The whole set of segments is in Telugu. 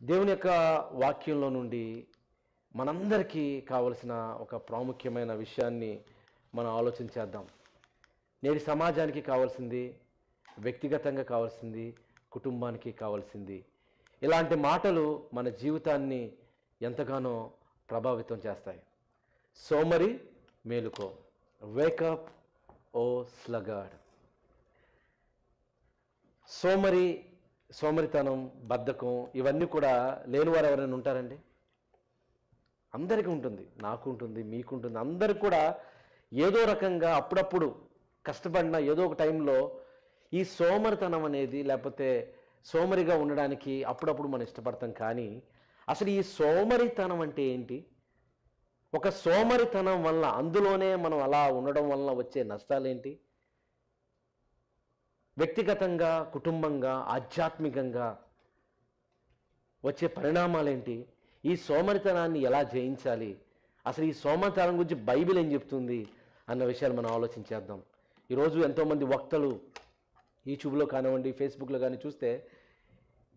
దేవుని యొక్క వాక్యంలో నుండి మనందరికీ కావలసిన ఒక ప్రాముఖ్యమైన విషయాన్ని మనం ఆలోచించేద్దాం. నేటి సమాజానికి కావాల్సింది, వ్యక్తిగతంగా కావాల్సింది, కుటుంబానికి కావాల్సింది. ఇలాంటి మాటలు మన జీవితాన్ని ఎంతగానో ప్రభావితం చేస్తాయి. సోమరి మేలుకో, వేకప్ ఓ స్లగాడ్. సోమరితనం, బద్ధకం ఇవన్నీ కూడా లేనివారు ఎవరైనా ఉంటారండి? అందరికీ ఉంటుంది. నాకు ఉంటుంది, మీకుంటుంది. అందరికి కూడా ఏదో రకంగా అప్పుడప్పుడు కష్టపడిన ఏదో ఒక టైంలో ఈ సోమరితనం అనేది, లేకపోతే సోమరిగా ఉండడానికి అప్పుడప్పుడు మనం ఇష్టపడతాం. కానీ అసలు ఈ సోమరితనం అంటే ఏంటి? ఒక సోమరితనం వల్ల, అందులోనే మనం అలా ఉండడం వలన వచ్చే నష్టాలేంటి? వ్యక్తిగతంగా, కుటుంబంగా, ఆధ్యాత్మికంగా వచ్చే పరిణామాలేంటి? ఈ సోమరితనాన్ని ఎలా జయించాలి? అసలు ఈ సోమరితనం గురించి బైబిల్ ఏం చెప్తుంది అన్న విషయాలు మనం ఆలోచించేద్దాం. ఈరోజు ఎంతోమంది వక్తలు యూట్యూబ్లో కానివ్వండి, ఫేస్బుక్లో కానీ చూస్తే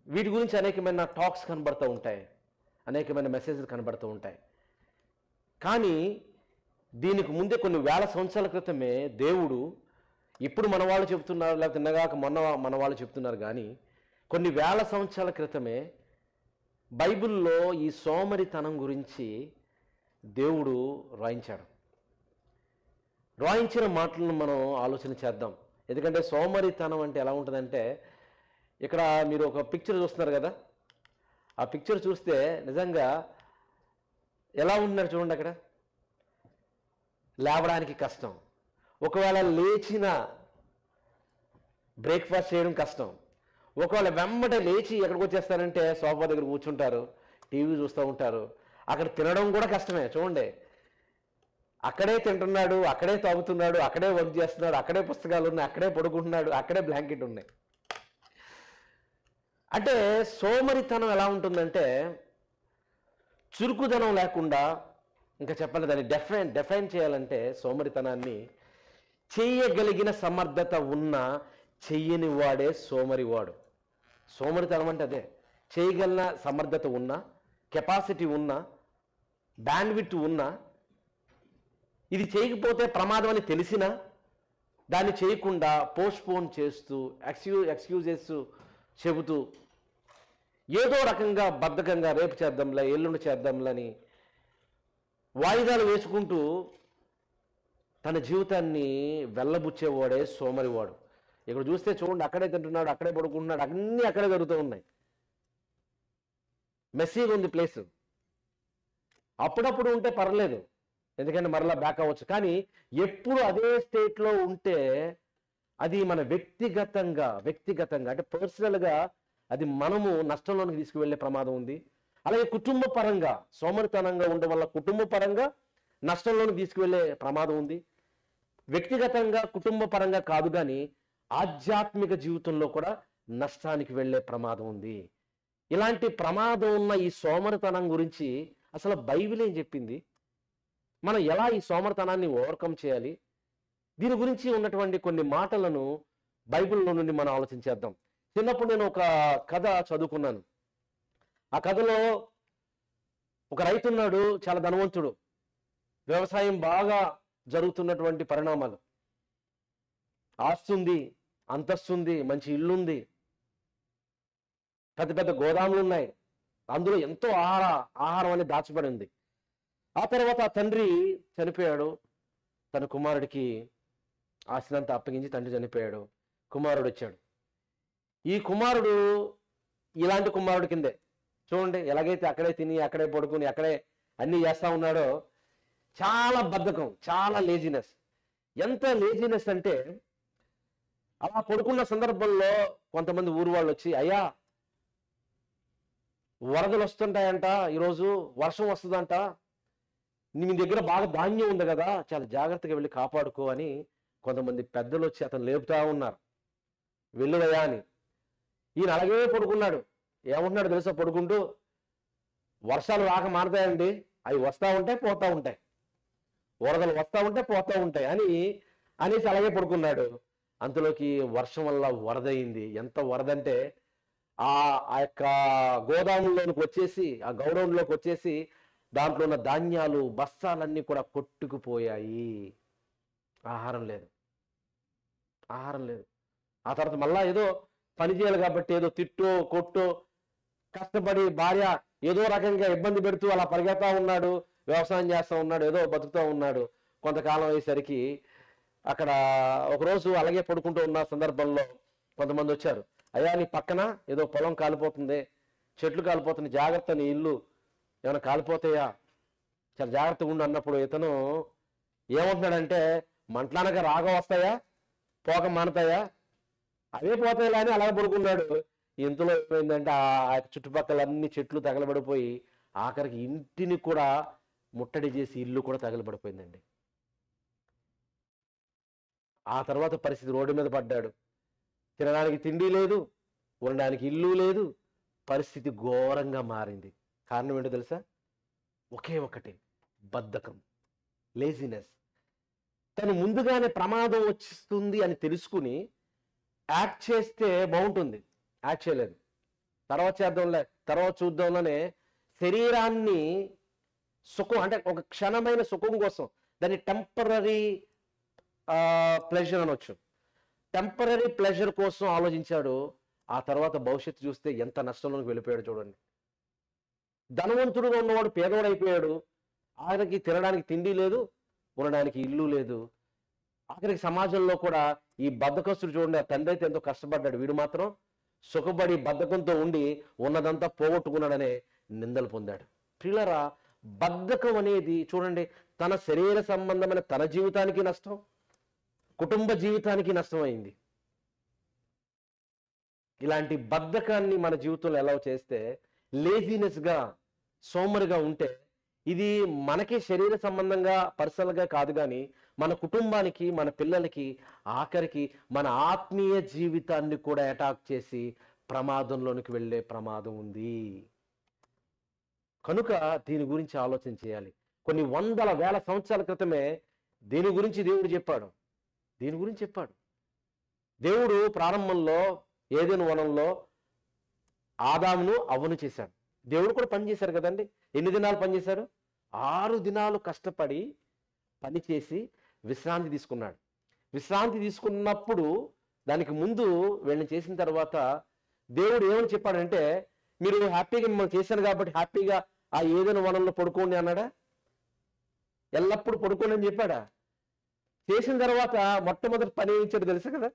వీటి గురించి అనేకమైన టాక్స్ కనబడుతూ ఉంటాయి, అనేకమైన మెసేజ్లు కనబడుతూ ఉంటాయి. కానీ దీనికి ముందే కొన్ని వేల సంవత్సరాల క్రితమే దేవుడు, ఇప్పుడు మన వాళ్ళు చెప్తున్నారు, లేకపోతే నిన్నగాక మొన్న మన వాళ్ళు చెప్తున్నారు, కానీ కొన్ని వేల సంవత్సరాల క్రితమే బైబిల్లో ఈ సోమరితనం గురించి దేవుడు రాయించాడు. రాయించిన మాటలను మనం ఆలోచన చేద్దాం. ఎందుకంటే సోమరితనం అంటే ఎలా ఉంటుందంటే, ఇక్కడ మీరు ఒక పిక్చర్ చూస్తున్నారు కదా, ఆ పిక్చర్ చూస్తే నిజంగా ఎలా ఉంటున్నారు చూడండి. అక్కడ లేవడానికి కష్టం, ఒకవేళ లేచిన బ్రేక్ఫాస్ట్ చేయడం కష్టం, ఒకవేళ వెంబట లేచి ఎక్కడికి వచ్చేస్తారంటే సోఫా దగ్గర కూర్చుంటారు, టీవీ చూస్తూ ఉంటారు. అక్కడ తినడం కూడా కష్టమే. చూడండి, అక్కడే తింటున్నాడు, అక్కడే తాగుతున్నాడు, అక్కడే వర్క్ చేస్తున్నాడు, అక్కడే పుస్తకాలు ఉన్నాయి, అక్కడే పడుకుంటున్నాడు, అక్కడే బ్లాంకెట్ ఉన్నాయి. అంటే సోమరితనం ఎలా ఉంటుందంటే, చురుకుదనం లేకుండా, ఇంకా చెప్పాలి దాన్ని డెఫైన్ చేయాలంటే, సోమరితనాన్ని చేయగలిగిన సమర్థత ఉన్న, చెయ్యని వాడే సోమరివాడు. సోమరితనం అంటే అదే. చేయగలిగిన సమర్థత ఉన్న, కెపాసిటీ ఉన్న, బ్యాండ్విడ్త్ ఉన్న, ఇది చేయకపోతే ప్రమాదం అని తెలిసినా దాన్ని చేయకుండా పోస్ట్పోన్ చేస్తూ, ఎక్స్క్యూజెస్ చెబుతూ, ఏదో రకంగా బద్ధకంగా రేపు చేద్దాంలే, ఎల్లుండి చేద్దాంలని వాయిదాలు వేసుకుంటూ తన జీవితాన్ని వెళ్ళబుచ్చేవాడే సోమరివాడు. ఇక్కడ చూస్తే చూడండి, అక్కడే తింటున్నాడు, అక్కడే పడుకుంటున్నాడు, అన్నీ అక్కడే జరుగుతూ ఉన్నాయి. మెస్సీగా ఉంది ప్లేస్. అప్పుడప్పుడు ఉంటే పర్లేదు, ఎందుకంటే మరలా బ్యాక్ అవ్వచ్చు. కానీ ఎప్పుడు అదే స్టేట్లో ఉంటే అది మన వ్యక్తిగతంగా అంటే పర్సనల్గా అది మనము నష్టంలోనికి తీసుకువెళ్ళే ప్రమాదం ఉంది. అలాగే కుటుంబ పరంగా సోమరితనంగా ఉండడం వల్ల కుటుంబ పరంగా నష్టంలోనికి తీసుకువెళ్ళే ప్రమాదం ఉంది. వ్యక్తిగతంగా కుటుంబ పరంగా కాదు, కానీ ఆధ్యాత్మిక జీవితంలో కూడా నష్టానికి వెళ్ళే ప్రమాదం ఉంది. ఇలాంటి ప్రమాదం ఉన్న ఈ సోమరితనం గురించి అసలు బైబిల్ ఏం చెప్పింది? మనం ఎలా ఈ సోమరితనాన్ని ఓవర్కమ్ చేయాలి? దీని గురించి ఉన్నటువంటి కొన్ని మాటలను బైబిల్లో నుండి మనం ఆలోచించేద్దాం. చిన్నప్పుడు నేను ఒక కథ చదువుకున్నాను. ఆ కథలో ఒక రైతు ఉన్నాడు, చాలా ధనవంతుడు, వ్యవసాయం బాగా జరుగుతున్నటువంటి పరిణామాలు, ఆస్తుంది, అంతస్తుంది, మంచి ఇల్లుంది, పెద్ద పెద్ద గోదాములు ఉన్నాయి, అందులో ఎంతో ఆహారం అనేది దాచబడి ఉంది. ఆ తర్వాత ఆ తండ్రి చనిపోయాడు, తన కుమారుడికి ఆస్తినంతా అప్పగించి తండ్రి చనిపోయాడు. కుమారుడు వచ్చాడు. ఈ కుమారుడు ఇలాంటి కుమారుడు కిందే. చూడండి, ఎలాగైతే అక్కడే తిని, అక్కడే పడుకుని, అక్కడే అన్నీ చేస్తా ఉన్నాడో, చాలా బద్ధకం, చాలా లేజినెస్. ఎంత లేజినెస్ అంటే, అలా పడుకున్న సందర్భంలో కొంతమంది ఊరు వాళ్ళు వచ్చి, అయ్యా వరదలు వస్తుంటాయంట, ఈరోజు వర్షం వస్తుందంట, నీ దగ్గర బాగా ధాన్యం ఉంది కదా, చాలా జాగ్రత్తగా వెళ్ళి కాపాడుకో అని కొంతమంది పెద్దలు వచ్చి అతను లేపుతా ఉన్నారు, వెళ్ళువయ్యా అని. ఈయన అలాగే పడుకున్నాడు. ఏమంటున్నాడు తెలుసా? పడుకుంటూ, వర్షాలు రాక మారతాయండి, అవి వస్తూ ఉంటాయి, పోతూ ఉంటాయి, వరదలు వస్తూ ఉంటాయి, పోతూ ఉంటాయి అనేసి అలాగే పడుకున్నాడు. అంతలోకి వర్షం వల్ల వరద అయింది. ఎంత వరద అంటే, ఆ ఆ యొక్క గోదాముల్లోనికి వచ్చేసి, ఆ గౌడౌన్లోకి వచ్చేసి దాంట్లో ఉన్న ధాన్యాలు బస్తాలన్నీ కూడా కొట్టుకుపోయాయి. ఆహారం లేదు, ఆహారం లేదు. ఆ తర్వాత మళ్ళా ఏదో పని చేయాలి కాబట్టి ఏదో తిట్టో కొట్టో కష్టపడి భార్య ఏదో రకంగా ఇబ్బంది పెడుతూ అలా పరిగెత్తా ఉన్నాడు, వ్యవసాయం చేస్తూ ఉన్నాడు, ఏదో బతుకుతూ ఉన్నాడు. కొంతకాలం అయ్యేసరికి అక్కడ ఒకరోజు అలాగే పడుకుంటూ ఉన్న సందర్భంలో కొంతమంది వచ్చారు. అయ్యా నీ పక్కన ఏదో పొలం కాలిపోతుంది, చెట్లు కాలిపోతుంది, జాగ్రత్త, నీ ఇల్లు ఏమైనా కాలిపోతాయా, చాలా జాగ్రత్తగా ఉండు అన్నప్పుడు ఇతను ఏమంటున్నాడంటే, మంటలానగా రాగం వస్తాయా, పోక మానతాయా, అవే పోతాయిలా అని అలాగే పడుకున్నాడు. ఇంతలో ఏమైందంటే ఆ చుట్టుపక్కల అన్ని చెట్లు తగలబడిపోయి ఆఖరికి ఇంటిని కూడా ముట్టడి చేసి ఇల్లు కూడా తగలబడిపోయిందండి. ఆ తర్వాత పరిస్థితి, రోడ్డు మీద పడ్డాడు. తినడానికి తిండి లేదు, ఉండడానికి ఇల్లు లేదు, పరిస్థితి ఘోరంగా మారింది. కారణం ఏంటో తెలుసా? ఒకే ఒకటి, బద్ధకం, లేజినెస్. తను ముందుగానే ప్రమాదం వచ్చిస్తుంది అని తెలుసుకుని యాక్ట్ చేస్తే బాగుంటుంది, యాక్ట్ చేయలేదు. తర్వాత చేద్దాంలే, తర్వాత చూద్దాంలోనే శరీరాన్ని సుఖం, అంటే ఒక క్షణమైన సుఖం కోసం, దాన్ని టెంపరరీ ప్లెజర్ అనొచ్చు, టెంపరరీ ప్లెజర్ కోసం ఆలోచించాడు. ఆ తర్వాత భవిష్యత్తు చూస్తే ఎంత నష్టంలోకి వెళ్ళిపోయాడు చూడండి. ధనవంతుడుగా ఉన్నవాడు పేదవాడు అయిపోయాడు. ఆయనకి తినడానికి తిండి లేదు, ఉండడానికి ఇల్లు లేదు. ఆఖరికి సమాజంలో కూడా ఈ బద్ధకస్తుడు చూడండి, ఆ తండ్రి అయితే ఎంతో కష్టపడ్డాడు, వీడు మాత్రం సుఖపడి బద్ధకంతో ఉండి ఉన్నదంతా పోగొట్టుకున్నాడనే నిందలు పొందాడు. ప్రియులారా, బద్ధకం అనేది చూడండి, తన శరీర సంబంధమైన తన జీవితానికి నష్టం, కుటుంబ జీవితానికి నష్టం అయింది. ఇలాంటి బద్ధకాన్ని మన జీవితంలో ఎలా చేస్తే, లేజినెస్గా, సోమరిగా ఉంటే, ఇది మనకి శరీర సంబంధంగా పర్సనల్గా కాదు కానీ మన కుటుంబానికి, మన పిల్లలకి, ఆఖరికి మన ఆత్మీయ జీవితాన్ని కూడా అటాక్ చేసి ప్రమాదంలోనికి వెళ్ళే ప్రమాదం ఉంది. కనుక దీని గురించి ఆలోచన చేయాలి. కొన్ని వందల వేల సంవత్సరాల క్రితమే దీని గురించి దేవుడు చెప్పాడు. దీని గురించి చెప్పాడు దేవుడు. ప్రారంభంలో ఏదెను వనంలో ఆదామును అవ్వను చేశాడు. దేవుడు కూడా పని చేశారు కదండి. ఎన్ని దినాలు పనిచేశారు? 6 దినాలు కష్టపడి పనిచేసి విశ్రాంతి తీసుకున్నాడు. విశ్రాంతి తీసుకున్నప్పుడు దానికి ముందు వీళ్ళని చేసిన తర్వాత దేవుడు ఏమని చెప్పాడంటే, మీరు హ్యాపీగా మిమ్మల్ని చేశాను కాబట్టి హ్యాపీగా ఆ ఏదైనా వనంలో పడుకోండి అన్నాడా? ఎల్లప్పుడూ పడుకోండి అని చెప్పాడా? చేసిన తర్వాత మొట్టమొదటి పని ఏం ఇచ్చాడు తెలుసు కదా?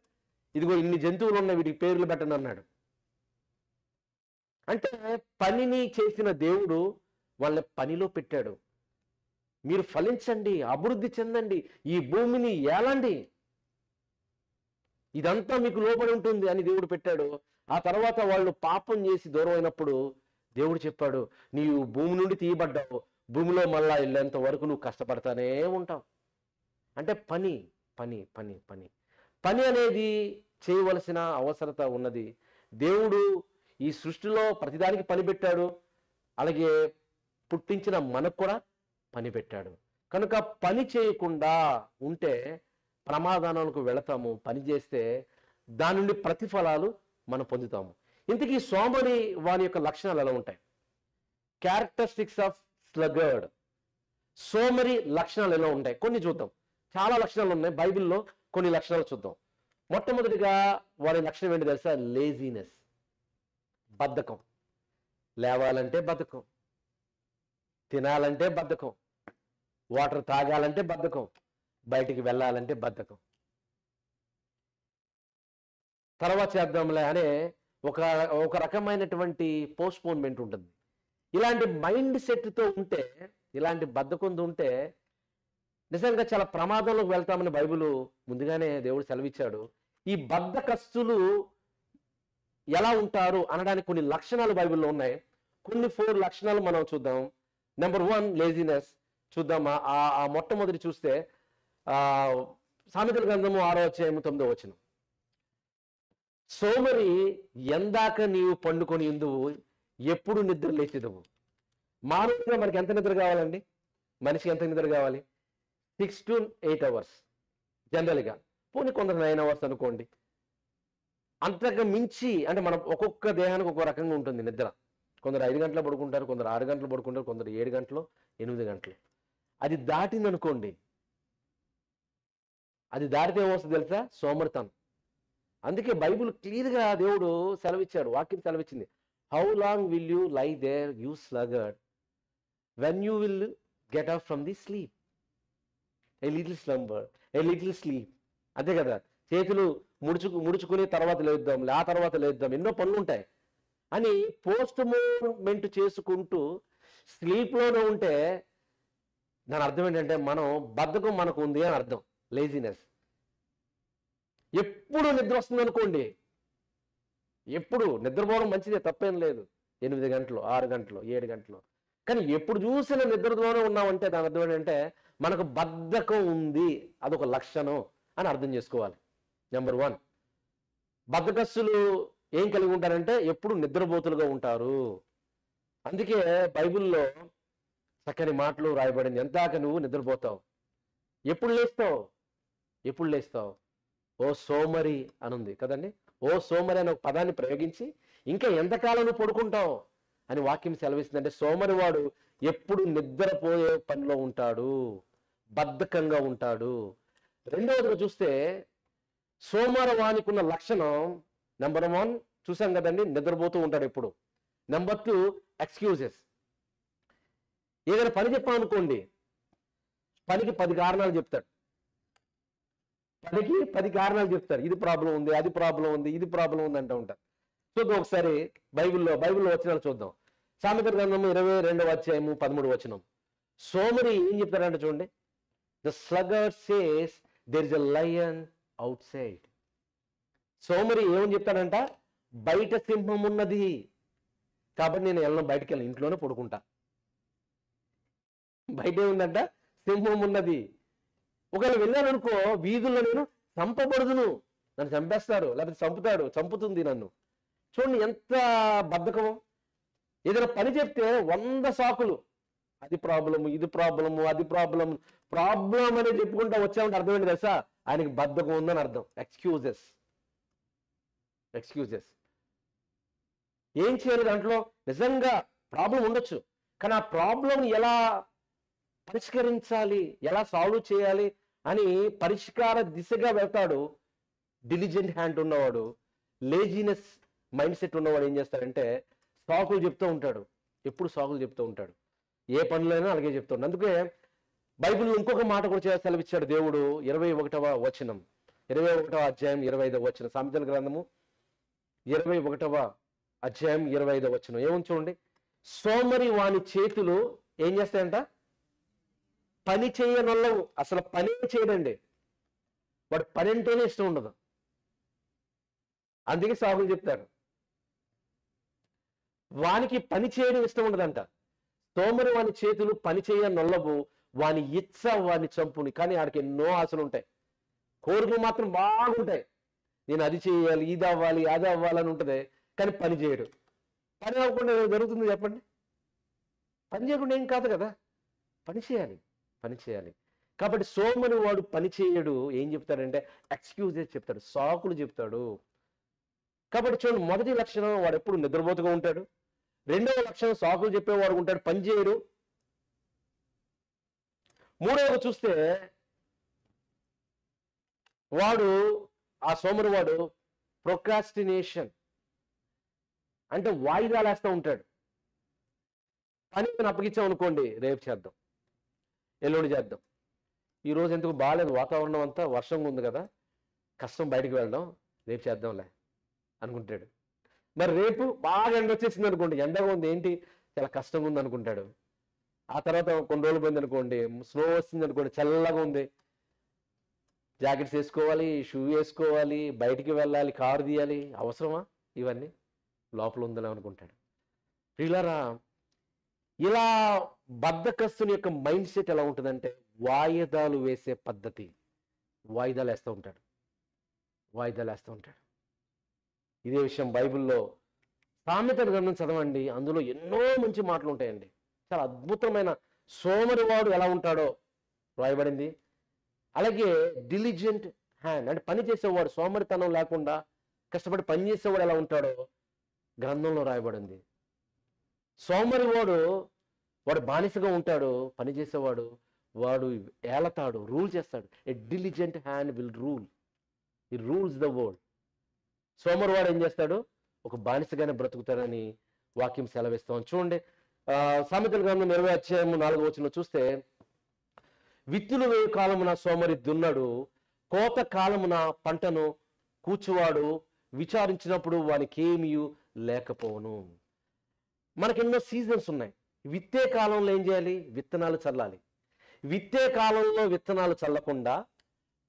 ఇదిగో ఇన్ని జంతువులు ఉన్నాయి, వీటికి పేర్లు పెట్టండి అన్నాడు. అంటే పనిని చేసిన దేవుడు వాళ్ళ పనిలో పెట్టాడు. మీరు ఫలించండి, అభివృద్ధి చెందండి, ఈ భూమిని ఏలండి, ఇదంతా మీకు లోబడి ఉంటుంది అని దేవుడు పెట్టాడు. ఆ తర్వాత వాళ్ళు పాపం చేసి దూరం అయినప్పుడు దేవుడు చెప్పాడు, నీవు భూమి నుండి తీయబడ్డావు, భూమిలో మళ్ళా వెళ్ళేంత వరకు నువ్వు కష్టపడతానే ఉంటావు. అంటే పని పని పని పని పని అనేది చేయవలసిన అవసరత ఉన్నది. దేవుడు ఈ సృష్టిలో ప్రతిదానికి పని పెట్టాడు, అలాగే పుట్టించిన మనకు కూడా పని పెట్టాడు. కనుక పని చేయకుండా ఉంటే ప్రమాదాలకు వెళతాము. పని చేస్తే దాని నుండి ప్రతిఫలాలు మనం పొందుతాము. ఇంతకీ సోమరి వాని యొక్క లక్షణాలు ఎలా ఉంటాయి? Characteristics of sluggard. సోమరి లక్షణాలు ఎలా ఉంటాయి కొన్ని చూద్దాం. చాలా లక్షణాలు ఉన్నాయి బైబిల్లో, కొన్ని లక్షణాలు చూద్దాం. మొట్టమొదటిగా వారి లక్షణం ఏంటి తెలుసా? లేజినెస్, బద్ధకం. లేవాలంటే బద్ధకం, తినాలంటే బద్ధకం, వాటర్ తాగాలంటే బద్ధకం, బయటికి వెళ్ళాలంటే బద్ధకం. తర్వాత చేద్దాంలే అనే ఒక రకమైనటువంటి పోస్ట్పోన్మెంట్ ఉంటుంది. ఇలాంటి మైండ్ సెట్తో ఉంటే, ఇలాంటి బద్ధకంతో ఉంటే నిజంగా చాలా ప్రమాదంలోకి వెళ్తామని బైబిల్ ముందుగానే దేవుడు సెలవిచ్చాడు. ఈ బద్ధకస్తులు ఎలా ఉంటారు అనడానికి కొన్ని లక్షణాలు బైబిల్లో ఉన్నాయి. కొన్ని 4 లక్షణాలు మనం చూద్దాం. నెంబర్ 1 లేజినెస్ చూద్దామా? ఆ మొట్టమొదటి చూస్తే సామెతల గ్రంథము 6వ అధ్యాయము 9వ వచనం. సోమరి ఎందాక నీవు పండుకొని ఇందువు, ఎప్పుడు నిద్ర లేచిదవు. మామూలుగా మనకి ఎంత నిద్ర కావాలండి? మనిషికి ఎంత నిద్ర కావాలి? 6 to 8 hours జనరల్గా. పోనీ కొందరు 9 hours అనుకోండి. అంతగా మించి అంటే మనం ఒక్కొక్క దేహానికి ఒక్కొక్క రకంగా ఉంటుంది నిద్ర. కొందరు 5 గంటలు పడుకుంటారు, కొందరు 6 గంటలు పడుకుంటారు, కొందరు 7 గంటలు, 8 గంటలు. అది దాటిందనుకోండి, అది దాటితే ఏమొస్తుంది తెలుసా? సోమరితనం. అందుకే బైబిల్ క్లియర్గా దేవుడు సెలవిచ్చాడు, వాక్యం సెలవిచ్చింది. How long will you lie there you sluggard when you will get up from the sleep? A little slumber, a little sleep. అంతే కదా, చేతులు ముడుచుకుని తర్వాత లేద్దాం, ఆ తర్వాత లేద్దాం, ఎన్నో పనులు ఉంటాయి అని పోస్ట్ మూవ్మెంట్ చేసుకుంటూ స్లీప్లోనే ఉంటే దాని అర్థం ఏంటంటే మనం బద్ధకం మనకు ఉంది అని అర్థం, లేజినెస్. ఎప్పుడు నిద్ర వస్తుంది అనుకోండి, ఎప్పుడు నిద్రపోవడం మంచిదే, తప్పేం లేదు, 8 గంటలు, 6 గంటలు, 7 గంటలు. కానీ ఎప్పుడు చూసిన నిద్రలోనే ఉన్నామంటే దాని అర్థం ఏంటంటే మనకు బద్ధకం ఉంది, అదొక లక్షణం అని అర్థం చేసుకోవాలి. నెంబర్ 1, బద్ధకస్తులు ఏం కలిగి ఉంటారంటే ఎప్పుడు నిద్రపోతులుగా ఉంటారు. అందుకే బైబిల్లో చక్కని మాటలు రాయబడింది, ఎంతాక నువ్వు నిద్రపోతావు, ఎప్పుడు లేస్తావు, ఎప్పుడు లేస్తావు, ఓ సోమరి అనుంది కదండి. ఓ సోమరి అనే ఒక పదాన్ని ప్రయోగించి ఇంకా ఎంతకాలం నువ్వు పడుకుంటావు అని వాక్యం సెలవిస్తుంది. అంటే సోమరి వాడు ఎప్పుడు నిద్రపోయే పనిలో ఉంటాడు, బద్ధకంగా ఉంటాడు. రెండవదిగా చూస్తే సోమరవానికి ఉన్న లక్షణం నెంబర్ 1 చూసాం కదండి, నిద్రపోతూ ఉంటాడు ఎప్పుడు. Number 2 excuses. ఏదైనా పని చెప్పామనుకోండి, పనికి 10 కారణాలు చెప్తాడు, పనికి 10 కారణాలు చెప్తారు. ఇది ప్రాబ్లం ఉంది, అది ప్రాబ్లం ఉంది, ఇది ప్రాబ్లం ఉంది అంటూ ఉంటారు. చూద్దాం ఒకసారి బైబిల్లో వచనాలు చూద్దాం. సామెతల గ్రంథము 22వ అధ్యాయము 13వ వచనం. సోమరి ఏం చెప్తారంటే చూడండి, the sluggard says there is a lion outside. సోమరి ఏమని చెప్తాడంట, బయట సింహం ఉన్నది కాబట్టి నేను వెళ్ళను, బయటికి వెళ్ళను, ఇంట్లోనే పడుకుంటా. బయట ఏముందంట, సింహం ఉన్నది. ఒకవేళ వెళ్ళాననుకో వీధుల్లో నేను చంపబడుదును, నన్ను చంపేస్తారు, లేకపోతే చంపుతుంది నన్ను. చూడండి ఎంత బద్ధకము. ఏదైనా పని చెప్తే 100 సాకులు, అది ప్రాబ్లము, ఇది ప్రాబ్లము, అది ప్రాబ్లం అనేది చెప్పుకుంటా వచ్చామంటే అర్థం ఏంటి తెలుసా? ఆయనకి బద్ధకం ఉందని అర్థం. ఎక్స్క్యూజెస్. ఏం చేయాలి దాంట్లో? నిజంగా ప్రాబ్లం ఉండొచ్చు, కానీ ఆ ప్రాబ్లం ఎలా పరిష్కరించాలి, ఎలా సాల్వ్ చేయాలి అని పరిష్కార దిశగా వెళ్తాడు డిలిజెంట్ హ్యాండ్ ఉన్నవాడు. లేజినెస్ మైండ్ సెట్ ఉన్నవాడు ఏం చేస్తాడంటే సాకులు చెప్తూ ఉంటాడు, ఎప్పుడు సాకులు చెప్తూ ఉంటాడు, ఏ పనులైనా అలాగే చెప్తూ ఉంటాడు. అందుకే బైబిల్ ఇంకొక మాట కూడా సెలవిచ్చాడు దేవుడు. 21వ వచనం, 21వ అధ్యాయం 25వ వచనం. సామెతల గ్రంథము 21వ అధ్యాయం 25వ వచనం ఏముంది చూడండి. సోమరి వాని చేతులు ఏం చేస్తాయంట, పని చేయనొల్లవు. అసలు పని చేయడండి, వాడు పని అంటేనే ఇష్టం ఉండదు, అందుకే సాకులు చెప్తాడు. వానికి పని చేయడం ఇష్టం ఉండదంట. సోమరి వాని చేతులు పని చేయనొల్లవు, వాని ఇచ్చ వాని చంపుని. కానీ ఆడికి ఎన్నో ఆశలు ఉంటాయి, కోరికలు మాత్రం బాగుంటాయి. నేను అది చేయాలి, ఇది అవ్వాలి, అది అవ్వాలని ఉంటుంది, కానీ పని చేయడు. పని అవ్వకుండా జరుగుతుంది చెప్పండి? పని చేయకుండా ఏం కాదు కదా, పని చేయాలి. కాబట్టి సోమరి వాడు పని చేయడు. ఏం చెప్తాడంటే ఎక్స్క్యూజెస్ చెప్తాడు, సాకులు చెప్తాడు. కాబట్టి చూడండి, మొదటి లక్షణం వాడు ఎప్పుడు నిద్రపోతుగా ఉంటాడు. రెండవ లక్షణం సాకులు చెప్పేవాడు ఉంటాడు, పని చేయడు. మూడవది చూస్తే వాడు ఆ సోమరి వాడు ప్రొక్రాస్టినేషన్ అంటే వాయిదాలు వేస్తూ ఉంటాడు. పని అప్పగించాం అనుకోండి, రేపు చేద్దాం, ఎల్లుండి చేద్దాం, ఈరోజు ఎందుకు బాగాలేదు, వాతావరణం అంతా వర్షంగా ఉంది కదా, కష్టం బయటికి వెళ్ళడం, రేపు చేద్దాంలే అనుకుంటాడు. మరి రేపు బాగా ఎండ వచ్చేసింది అనుకోండి, ఎండగా ఉంది, ఏంటి చాలా కష్టంగా ఉంది అనుకుంటాడు. ఆ తర్వాత కొన్ని రోజులు పోయింది అనుకోండి, స్నో వస్తుంది అనుకోండి, చల్లగా ఉంది, జాకెట్స్ వేసుకోవాలి, షూ వేసుకోవాలి, బయటికి వెళ్ళాలి, కారు తీయాలి, అవసరమా ఇవన్నీ, లోపల ఉందని అనుకుంటాడు. ప్రియులారా, ఇలా బద్ధకస్తుని యొక్క మైండ్ సెట్ ఎలా ఉంటుందంటే వాయిదాలు వేసే పద్ధతి. వాయిదాలు వేస్తూ ఉంటాడు. ఇదే విషయం బైబిల్లో సామెతల గ్రంథం చదవండి, అందులో ఎన్నో మంచి మాటలు ఉంటాయండి. చాలా అద్భుతమైన సోమరివాడు ఎలా ఉంటాడో రాయబడింది. అలాగే డిలిజెంట్ హ్యాండ్ అంటే పని చేసేవాడు, సోమరితనం లేకుండా కష్టపడి పనిచేసేవాడు ఎలా ఉంటాడో గ్రంథంలో రాయబడింది. సోమరి వాడు బానిసగా ఉంటాడు. పని చేసేవాడు వాడు ఏలతాడు, రూల్ చేస్తాడు. ఎ డిలిజెంట్ హ్యాండ్ విల్ రూల్. ఈ రూల్స్ ద వరల్డ్. సోమరి వాడు ఏం చేస్తాడు? ఒక బానిసగానే బ్రతుకుతాడని వాక్యం సెలవిస్తాం. చూడండి, సామెతల గ్రంథం 20:4 చూస్తే, విత్తులు వేయు కాలమున సోమరి దున్నడు, కోత కాలమున పంటను కూర్చువాడు విచారించినప్పుడు వానికి ఏమీ లేకపోవును. మనకెన్నో సీజన్స్ ఉన్నాయి. విత్తే కాలంలో ఏం చేయాలి? విత్తనాలు చల్లాలి. విత్తే కాలంలో విత్తనాలు చల్లకుండా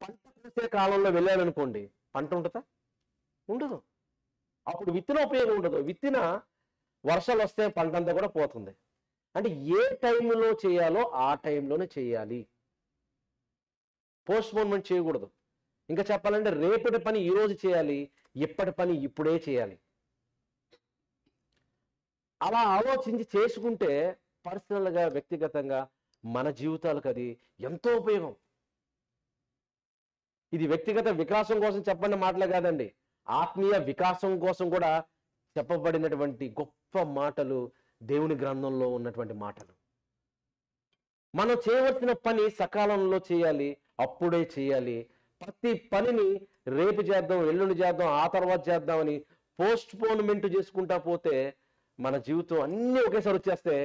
పంట కోసే కాలంలో వెళ్ళాలనుకోండి, పంట ఉంటుందా? ఉండదు. అప్పుడు విత్తిన ఉపయోగం ఉండదు. విత్తిన వర్షాలు వస్తే పంట అంతా కూడా పోతుంది. అంటే ఏ టైంలో చేయాలో ఆ టైంలోనే చేయాలి. పోస్ట్పోన్మెంట్ చేయకూడదు. ఇంకా చెప్పాలంటే రేపటి పని ఈ రోజు చేయాలి, ఇప్పటి పని ఇప్పుడే చేయాలి. అలా ఆలోచించి చేసుకుంటే పర్సనల్గా, వ్యక్తిగతంగా మన జీవితాలకు అది ఎంతో ఉపయోగం. ఇది వ్యక్తిగత వికాసం కోసం చెప్పండి మాటలే కాదండి, ఆత్మీయ వికాసం కోసం కూడా చెప్పబడినటువంటి గొప్ప మాటలు, దేవుని గ్రంథంలో ఉన్నటువంటి మాటలు. మనం చేయవలసిన పని సకాలంలో చేయాలి, అప్పుడే చేయాలి. ప్రతి పనిని రేపు చేద్దాం, ఎల్లుండి చేద్దాం, ఆ తర్వాత చేద్దామని పోస్ట్ పోన్మెంట్ చేసుకుంటా పోతే మన జీవితం అన్నీ ఒకేసారి వచ్చేస్తే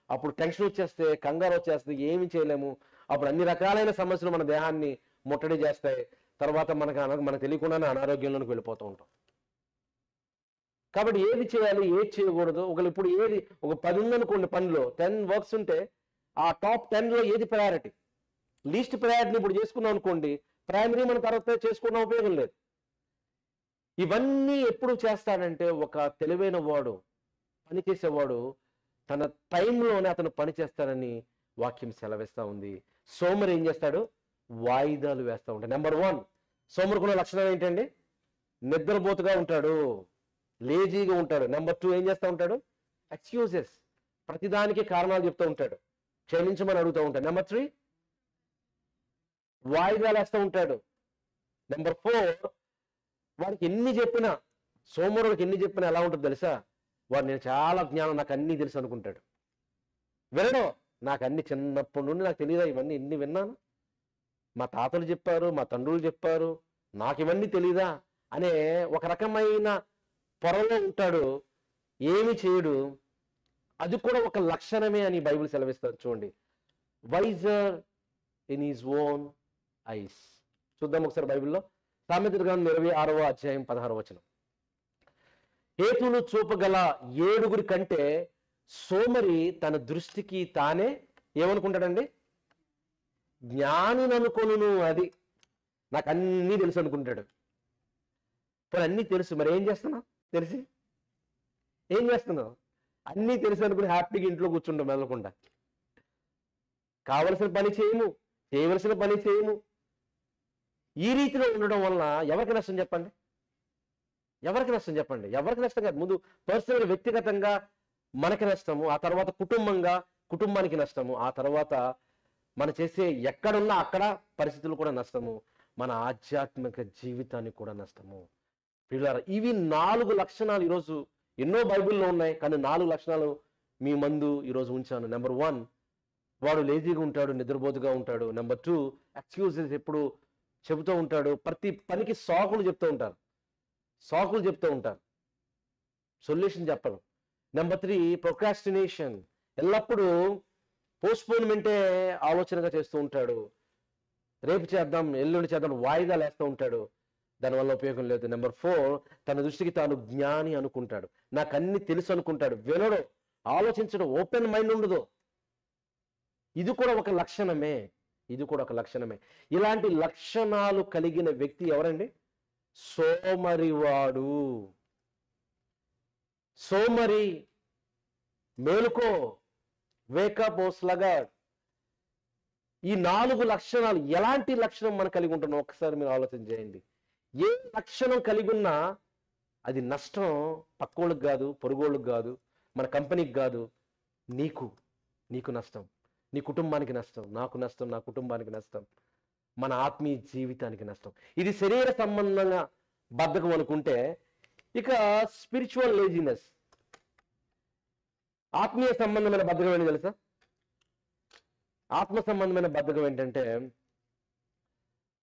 అప్పుడు టెన్షన్ వచ్చేస్తే, కంగారు వచ్చేస్తే, ఏమి చేయలేము. అప్పుడు అన్ని రకాలైన సమస్యలు మన దేహాన్ని ముట్టడి చేస్తాయి. తర్వాత మనకు తెలియకుండానే అనారోగ్యంలోకి వెళ్ళిపోతూ ఉంటాం. కాబట్టి ఏది చేయాలి, ఏది చేయకూడదు, ఇప్పుడు ఏది ఒక 10 ఉందనుకోండి, పనిలో 10 వర్క్స్ ఉంటే ఆ టాప్ 10లో ఏది ప్రయారిటీ? లీస్ట్ ప్రయారిటీని ఇప్పుడు చేసుకున్నాం అనుకోండి, ప్రైమరీ మన తర్వాత చేసుకున్న ఉపయోగం లేదు. ఇవన్నీ ఎప్పుడు చేస్తాడంటే ఒక తెలివైన వాడు, పని చేసేవాడు తన టైంలోనే అతను పని చేస్తాడని వాక్యం సెలవిస్తూ ఉంది. సోమరి ఏం చేస్తాడు? వాయిదాలు వేస్తూ ఉంటాడు. నెంబర్ 1, సోమరికున్న లక్షణం ఏంటండి? నిద్రపోతుగా ఉంటాడు, లేజీగా ఉంటాడు. నెంబర్ 2 ఏం చేస్తూ ఉంటాడు? ఎక్స్క్యూజెస్, ప్రతిదానికి కారణాలు చెప్తూ ఉంటాడు, క్షమించమని అడుగుతూ ఉంటాడు. నెంబర్ 3, వాయిదాలు వేస్తూ ఉంటాడు. నెంబర్ 4, వాడికి ఎన్ని చెప్పినా, సోమరుడికి ఎన్ని చెప్పినా ఎలా ఉంటుంది తెలుసా? వాడు నేను చాలా జ్ఞానం, నాకు అన్నీ తెలుసు అనుకుంటాడు. వినడం, నాకు అన్ని చిన్నప్పటి నుండి నాకు తెలియదా, ఇవన్నీ ఎన్ని విన్నాను, మా తాతలు చెప్పారు, మా తండ్రులు చెప్పారు, నాకు ఇవన్నీ తెలీదా అనే ఒక రకమైన పొరలో ఉంటాడు, ఏమి చేయడు. అది కూడా ఒక లక్షణమే అని బైబిల్ సెలవిస్తారు. చూడండి, wiser in his own eyes. చూద్దాం ఒకసారి బైబిల్లో. సామెతల గ్రంథం 26:16. హేతులు చూపగల 7 కంటే సోమరి తన దృష్టికి తానే ఏమనుకుంటాడండి? జ్ఞానిని అనుకొనును. అది నాకు అన్నీ తెలుసు అనుకుంటాడు. ఇప్పుడు అన్నీ తెలుసు, మరి ఏం చేస్తున్నావు? తెలిసి ఏం చేస్తున్నావు? అన్నీ తెలుసు అనుకుని హ్యాపీగా ఇంట్లో కూర్చుంటాం వెళ్ళకుండా. కావలసిన పని చేయము, చేయవలసిన పని చేయము. ఈ రీతిలో ఉండడం వలన ఎవరికి నష్టం చెప్పండి? ఎవరికి నష్టం చెప్పండి? ఎవరికి నష్టం కాదు. ముందు పర్సనల్, వ్యక్తిగతంగా మనకి నష్టము, ఆ తర్వాత కుటుంబానికి నష్టము, ఆ తర్వాత మనం చేసే ఎక్కడున్నా అక్కడ పరిస్థితులు కూడా నష్టము, మన ఆధ్యాత్మిక జీవితానికి కూడా నష్టము. పిల్లలు, ఇవి 4 లక్షణాలు ఈరోజు ఎన్నో బైబిల్లో ఉన్నాయి, కానీ 4 లక్షణాలు మీ ముందు ఈరోజు ఉంచాను. నెంబర్ 1, వాడు లేజీగా ఉంటాడు, నిద్రపోతుగా ఉంటాడు. నెంబర్ 2, ఎక్స్క్యూజెస్ ఎప్పుడు చెబుతూ ఉంటాడు, ప్రతి పనికి సాకులు చెప్తూ ఉంటారు, సొల్యూషన్ చెప్పరు. నెంబర్ 3, ప్రొక్రాస్టినేషన్, ఎల్లప్పుడూ పోస్ట్పోన్మెంటే ఆలోచనగా చేస్తూ ఉంటాడు. రేపు చేద్దాం, ఎల్లుండి చేద్దాం, వాయిదాలు వేస్తూ ఉంటాడు, దానివల్ల ఉపయోగం లేదు. నెంబర్ 4, తన దృష్టికి తాను జ్ఞాని అనుకుంటాడు, నాకు అన్ని తెలుసు అనుకుంటాడు, వినడు, ఆలోచించడం, ఓపెన్ మైండ్ ఉండదు. ఇది కూడా ఒక లక్షణమే. ఇలాంటి లక్షణాలు కలిగిన వ్యక్తి ఎవరండి? సోమరివాడు. సోమరి, మేలుకో, వేకప్ ఓ స్లగర్. ఈ 4 లక్షణాలు, ఎలాంటి లక్షణం మనం కలిగి ఉంటున్నాం ఒకసారి మీరు ఆలోచన చేయండి. ఏ లక్షణం కలిగి ఉన్నా అది నష్టం పక్కోళ్ళకి కాదు, పొరుగోళ్ళకి కాదు, మన కంపెనీకి కాదు, నీకు నష్టం, నీ కుటుంబానికి నష్టం, నాకు నష్టం, నా కుటుంబానికి నష్టం, మన ఆత్మీయ జీవితానికి నష్టం. ఇది శరీర సంబంధంగా బద్ధకం అనుకుంటే ఇక స్పిరిచువల్ లేజినెస్, ఆత్మీయ సంబంధమైన బద్ధకం ఏంటి తెలుసా? ఆత్మ సంబంధమైన బద్ధకం ఏంటంటే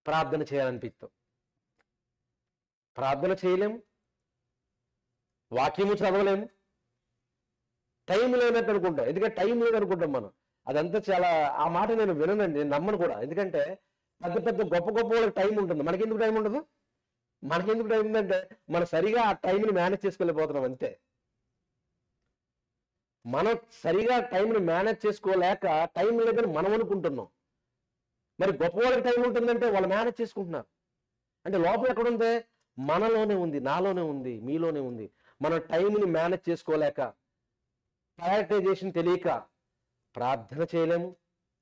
ప్రార్థన చేయాలనిపిస్తాం, ప్రార్థన చేయలేము, వాక్యము చదవలేము, టైం లేనట్టు అనుకుంటాం. ఎందుకంటే టైం లేదనుకుంటాం మనం. అదంతా చాలా, ఆ మాట నేను విననండి, నేను నమ్మను కూడా. ఎందుకంటే పెద్ద పెద్ద గొప్ప గొప్ప వాళ్ళకి టైం ఉంటుంది, మనకెందుకు టైం ఉండదు? మనకెందుకు టైం ఉందంటే మనం సరిగా ఆ టైంని మేనేజ్ చేసుకోలేకపోతున్నాం అంతే. మనం సరిగా టైంని మేనేజ్ చేసుకోలేక టైం లేదని మనం అనుకుంటున్నాం. మరి గొప్ప వాళ్ళకి టైం ఉంటుందంటే వాళ్ళు మేనేజ్ చేసుకుంటున్నారు. అంటే లోపల ఎక్కడుంది? మనలోనే ఉంది, నాలోనే ఉంది, మీలోనే ఉంది. మనం టైంని మేనేజ్ చేసుకోలేక, ప్రయారిటైజేషన్ తెలియక ప్రార్థన చేయలేము,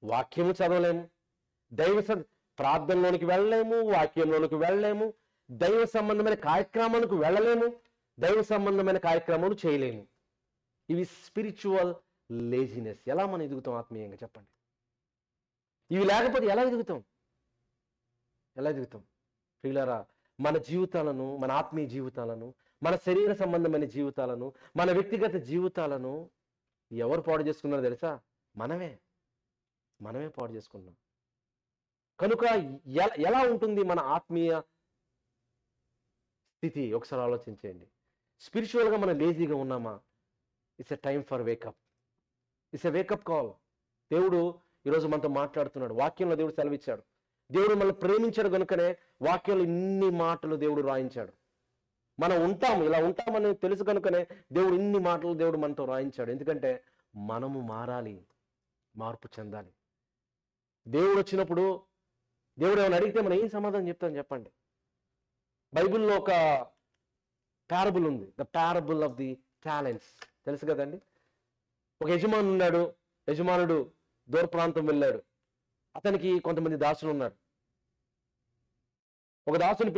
వాక్యము చదవలేము, ప్రార్థనలోనికి వెళ్ళలేము, వాక్యంలోనికి వెళ్ళలేము, దైవ సంబంధమైన కార్యక్రమాలకు వెళ్ళలేము, దైవ సంబంధమైన కార్యక్రమాలు చేయలేము. ఇవి స్పిరిచువల్ లేజినెస్. ఎలా మనం ఎదుగుతాం ఆత్మీయంగా చెప్పండి? ఇవి లేకపోతే ఎలా ఎదుగుతాం? ఎలా ఎదుగుతాం? ప్రియులారా, మన జీవితాలను, మన ఆత్మీయ జీవితాలను, మన శరీర సంబంధమైన జీవితాలను, మన వ్యక్తిగత జీవితాలను ఎవరు పాడు చేసుకున్నారో తెలుసా? మనమే పాడు చేసుకున్నాం. కనుక ఎలా ఉంటుంది మన ఆత్మీయ స్థితి? ఒకసారి ఆలోచించేయండి. స్పిరిచువల్గా మనం లేజీగా ఉన్నామా? It's a time for wake up. It's a wake up call. దేవుడు ఈరోజు మనతో మాట్లాడుతున్నాడు. వాక్యంలో దేవుడు సెలవిచ్చాడు. దేవుడు మనల్ని ప్రేమించాడు కనుకనే వాక్యంలో ఇన్ని మాటలు దేవుడు రాయించాడు. మనం ఇలా ఉంటామని తెలుసు కనుకనే దేవుడు ఇన్ని మాటలు దేవుడు మనతో రాయించాడు. ఎందుకంటే మనము మారాలి, మార్పు చెందాలి. దేవుడు వచ్చినప్పుడు దేవుడు ఏమైనా అడిగితే మనం ఏం సమాధానం చెప్తాం చెప్పండి? బైబిల్లో ఒక ప్యారబుల్ ఉంది, the parable of the talents. తెలుసు కదండి? ఒక యజమాని ఉన్నాడు. యజమానుడు దూర ప్రాంతం వెళ్ళాడు. అతనికి కొంతమంది దాసులు ఉన్నారు. ఒక దాసుని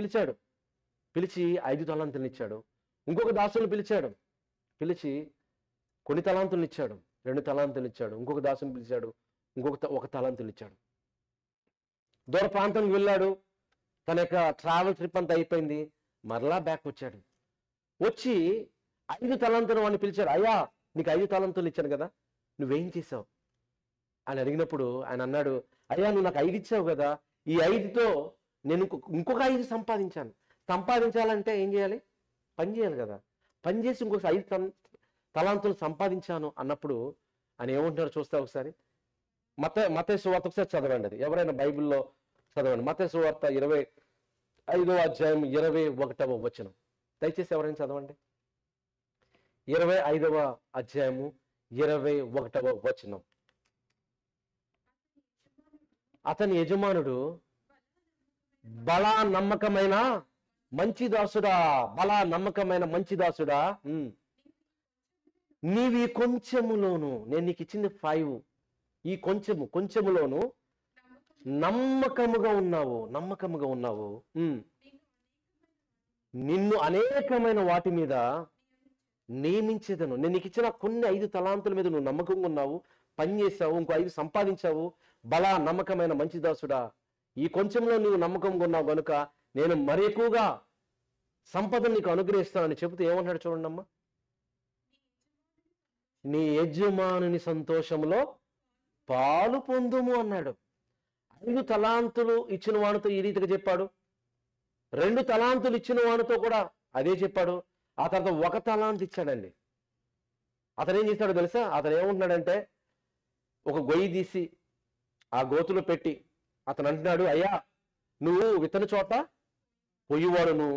పిలిచి 5 తలాంతులను ఇచ్చాడు. ఇంకొక దాసుని పిలిచి కొన్ని తలాంతులను ఇచ్చాడు, 2 తలాంతులు ఇచ్చాడు. ఇంకొక దాసుని పిలిచాడు, ఒక తలాంతులు ఇచ్చాడు. దూర ప్రాంతానికి వెళ్ళాడు. తన యొక్క ట్రావెల్ ట్రిప్ అంతా అయిపోయింది. మరలా బ్యాక్ వచ్చి 5 తలాంతులు వాడిని పిలిచాడు. అయ్యా, నీకు 5 తలాంతులు ఇచ్చాను కదా, నువ్వేం చేసావు అని అడిగినప్పుడు ఆయన అన్నాడు, అయ్యా, నువ్వు నాకు 5 ఇచ్చావు కదా, ఈ 5తో నేను ఇంకొక 5 సంపాదించాను. సంపాదించాలంటే ఏం చేయాలి? పని చేయాలి కదా. పని చేసి ఇంకొక 5 తలాంతులు సంపాదించాను అన్నప్పుడు ఆయన ఏమంటున్నాడు చూస్తా ఒకసారి. మత్తయి సువార్త ఒకసారి చదవండి. అది ఎవరైనా బైబిల్లో చదవండి. మత్తయి సువార్త 25వ అధ్యాయం 21వ వచనం. దయచేసి ఎవరైనా చదవండి. 25వ అధ్యాయము 21వ వచనం. అతని యజమానుడు, బలా నమ్మకమైన మంచి దాసుడా, నీవి కొంచెములోను, నేను నీకు ఇచ్చింది 5, ఈ కొంచెములోను నమ్మకముగా ఉన్నావు, నిన్ను అనేకమైన వాటి మీద నియమించేదను. నేను నీకు ఇచ్చిన కొన్ని 5 తలాంతుల మీద నువ్వు నమ్మకంగా ఉన్నావు, పని చేసావు, ఇంకో 5 సంపాదించావు. బలా నమ్మకమైన మంచి దాసుడా, ఈ కొంచెంలో నీవు నమ్మకంగా ఉన్నావు కనుక నేను మరి ఎక్కువగా సంపదను నీకు అనుగ్రహిస్తానని చెబుతూ ఏమన్నాడు చూడండి అమ్మా. నీ యజమానుని సంతోషంలో పాలు పొందుము అన్నాడు. 5 తలాంతులు ఇచ్చిన వాడితో ఈ రీతిగా చెప్పాడు. 2 తలాంతులు ఇచ్చిన వాడితో కూడా అదే చెప్పాడు. ఆ తర్వాత 1 తలాంతు ఇచ్చాడండి. అతను ఏం చేశాడో తెలుసా? అతను ఏమంటున్నాడంటే, ఒక గొయ్యి తీసి ఆ గోతులో పెట్టి అతను అంటున్నాడు, అయ్యా, నువ్వు విత్తన చోట పొయ్యివాడును,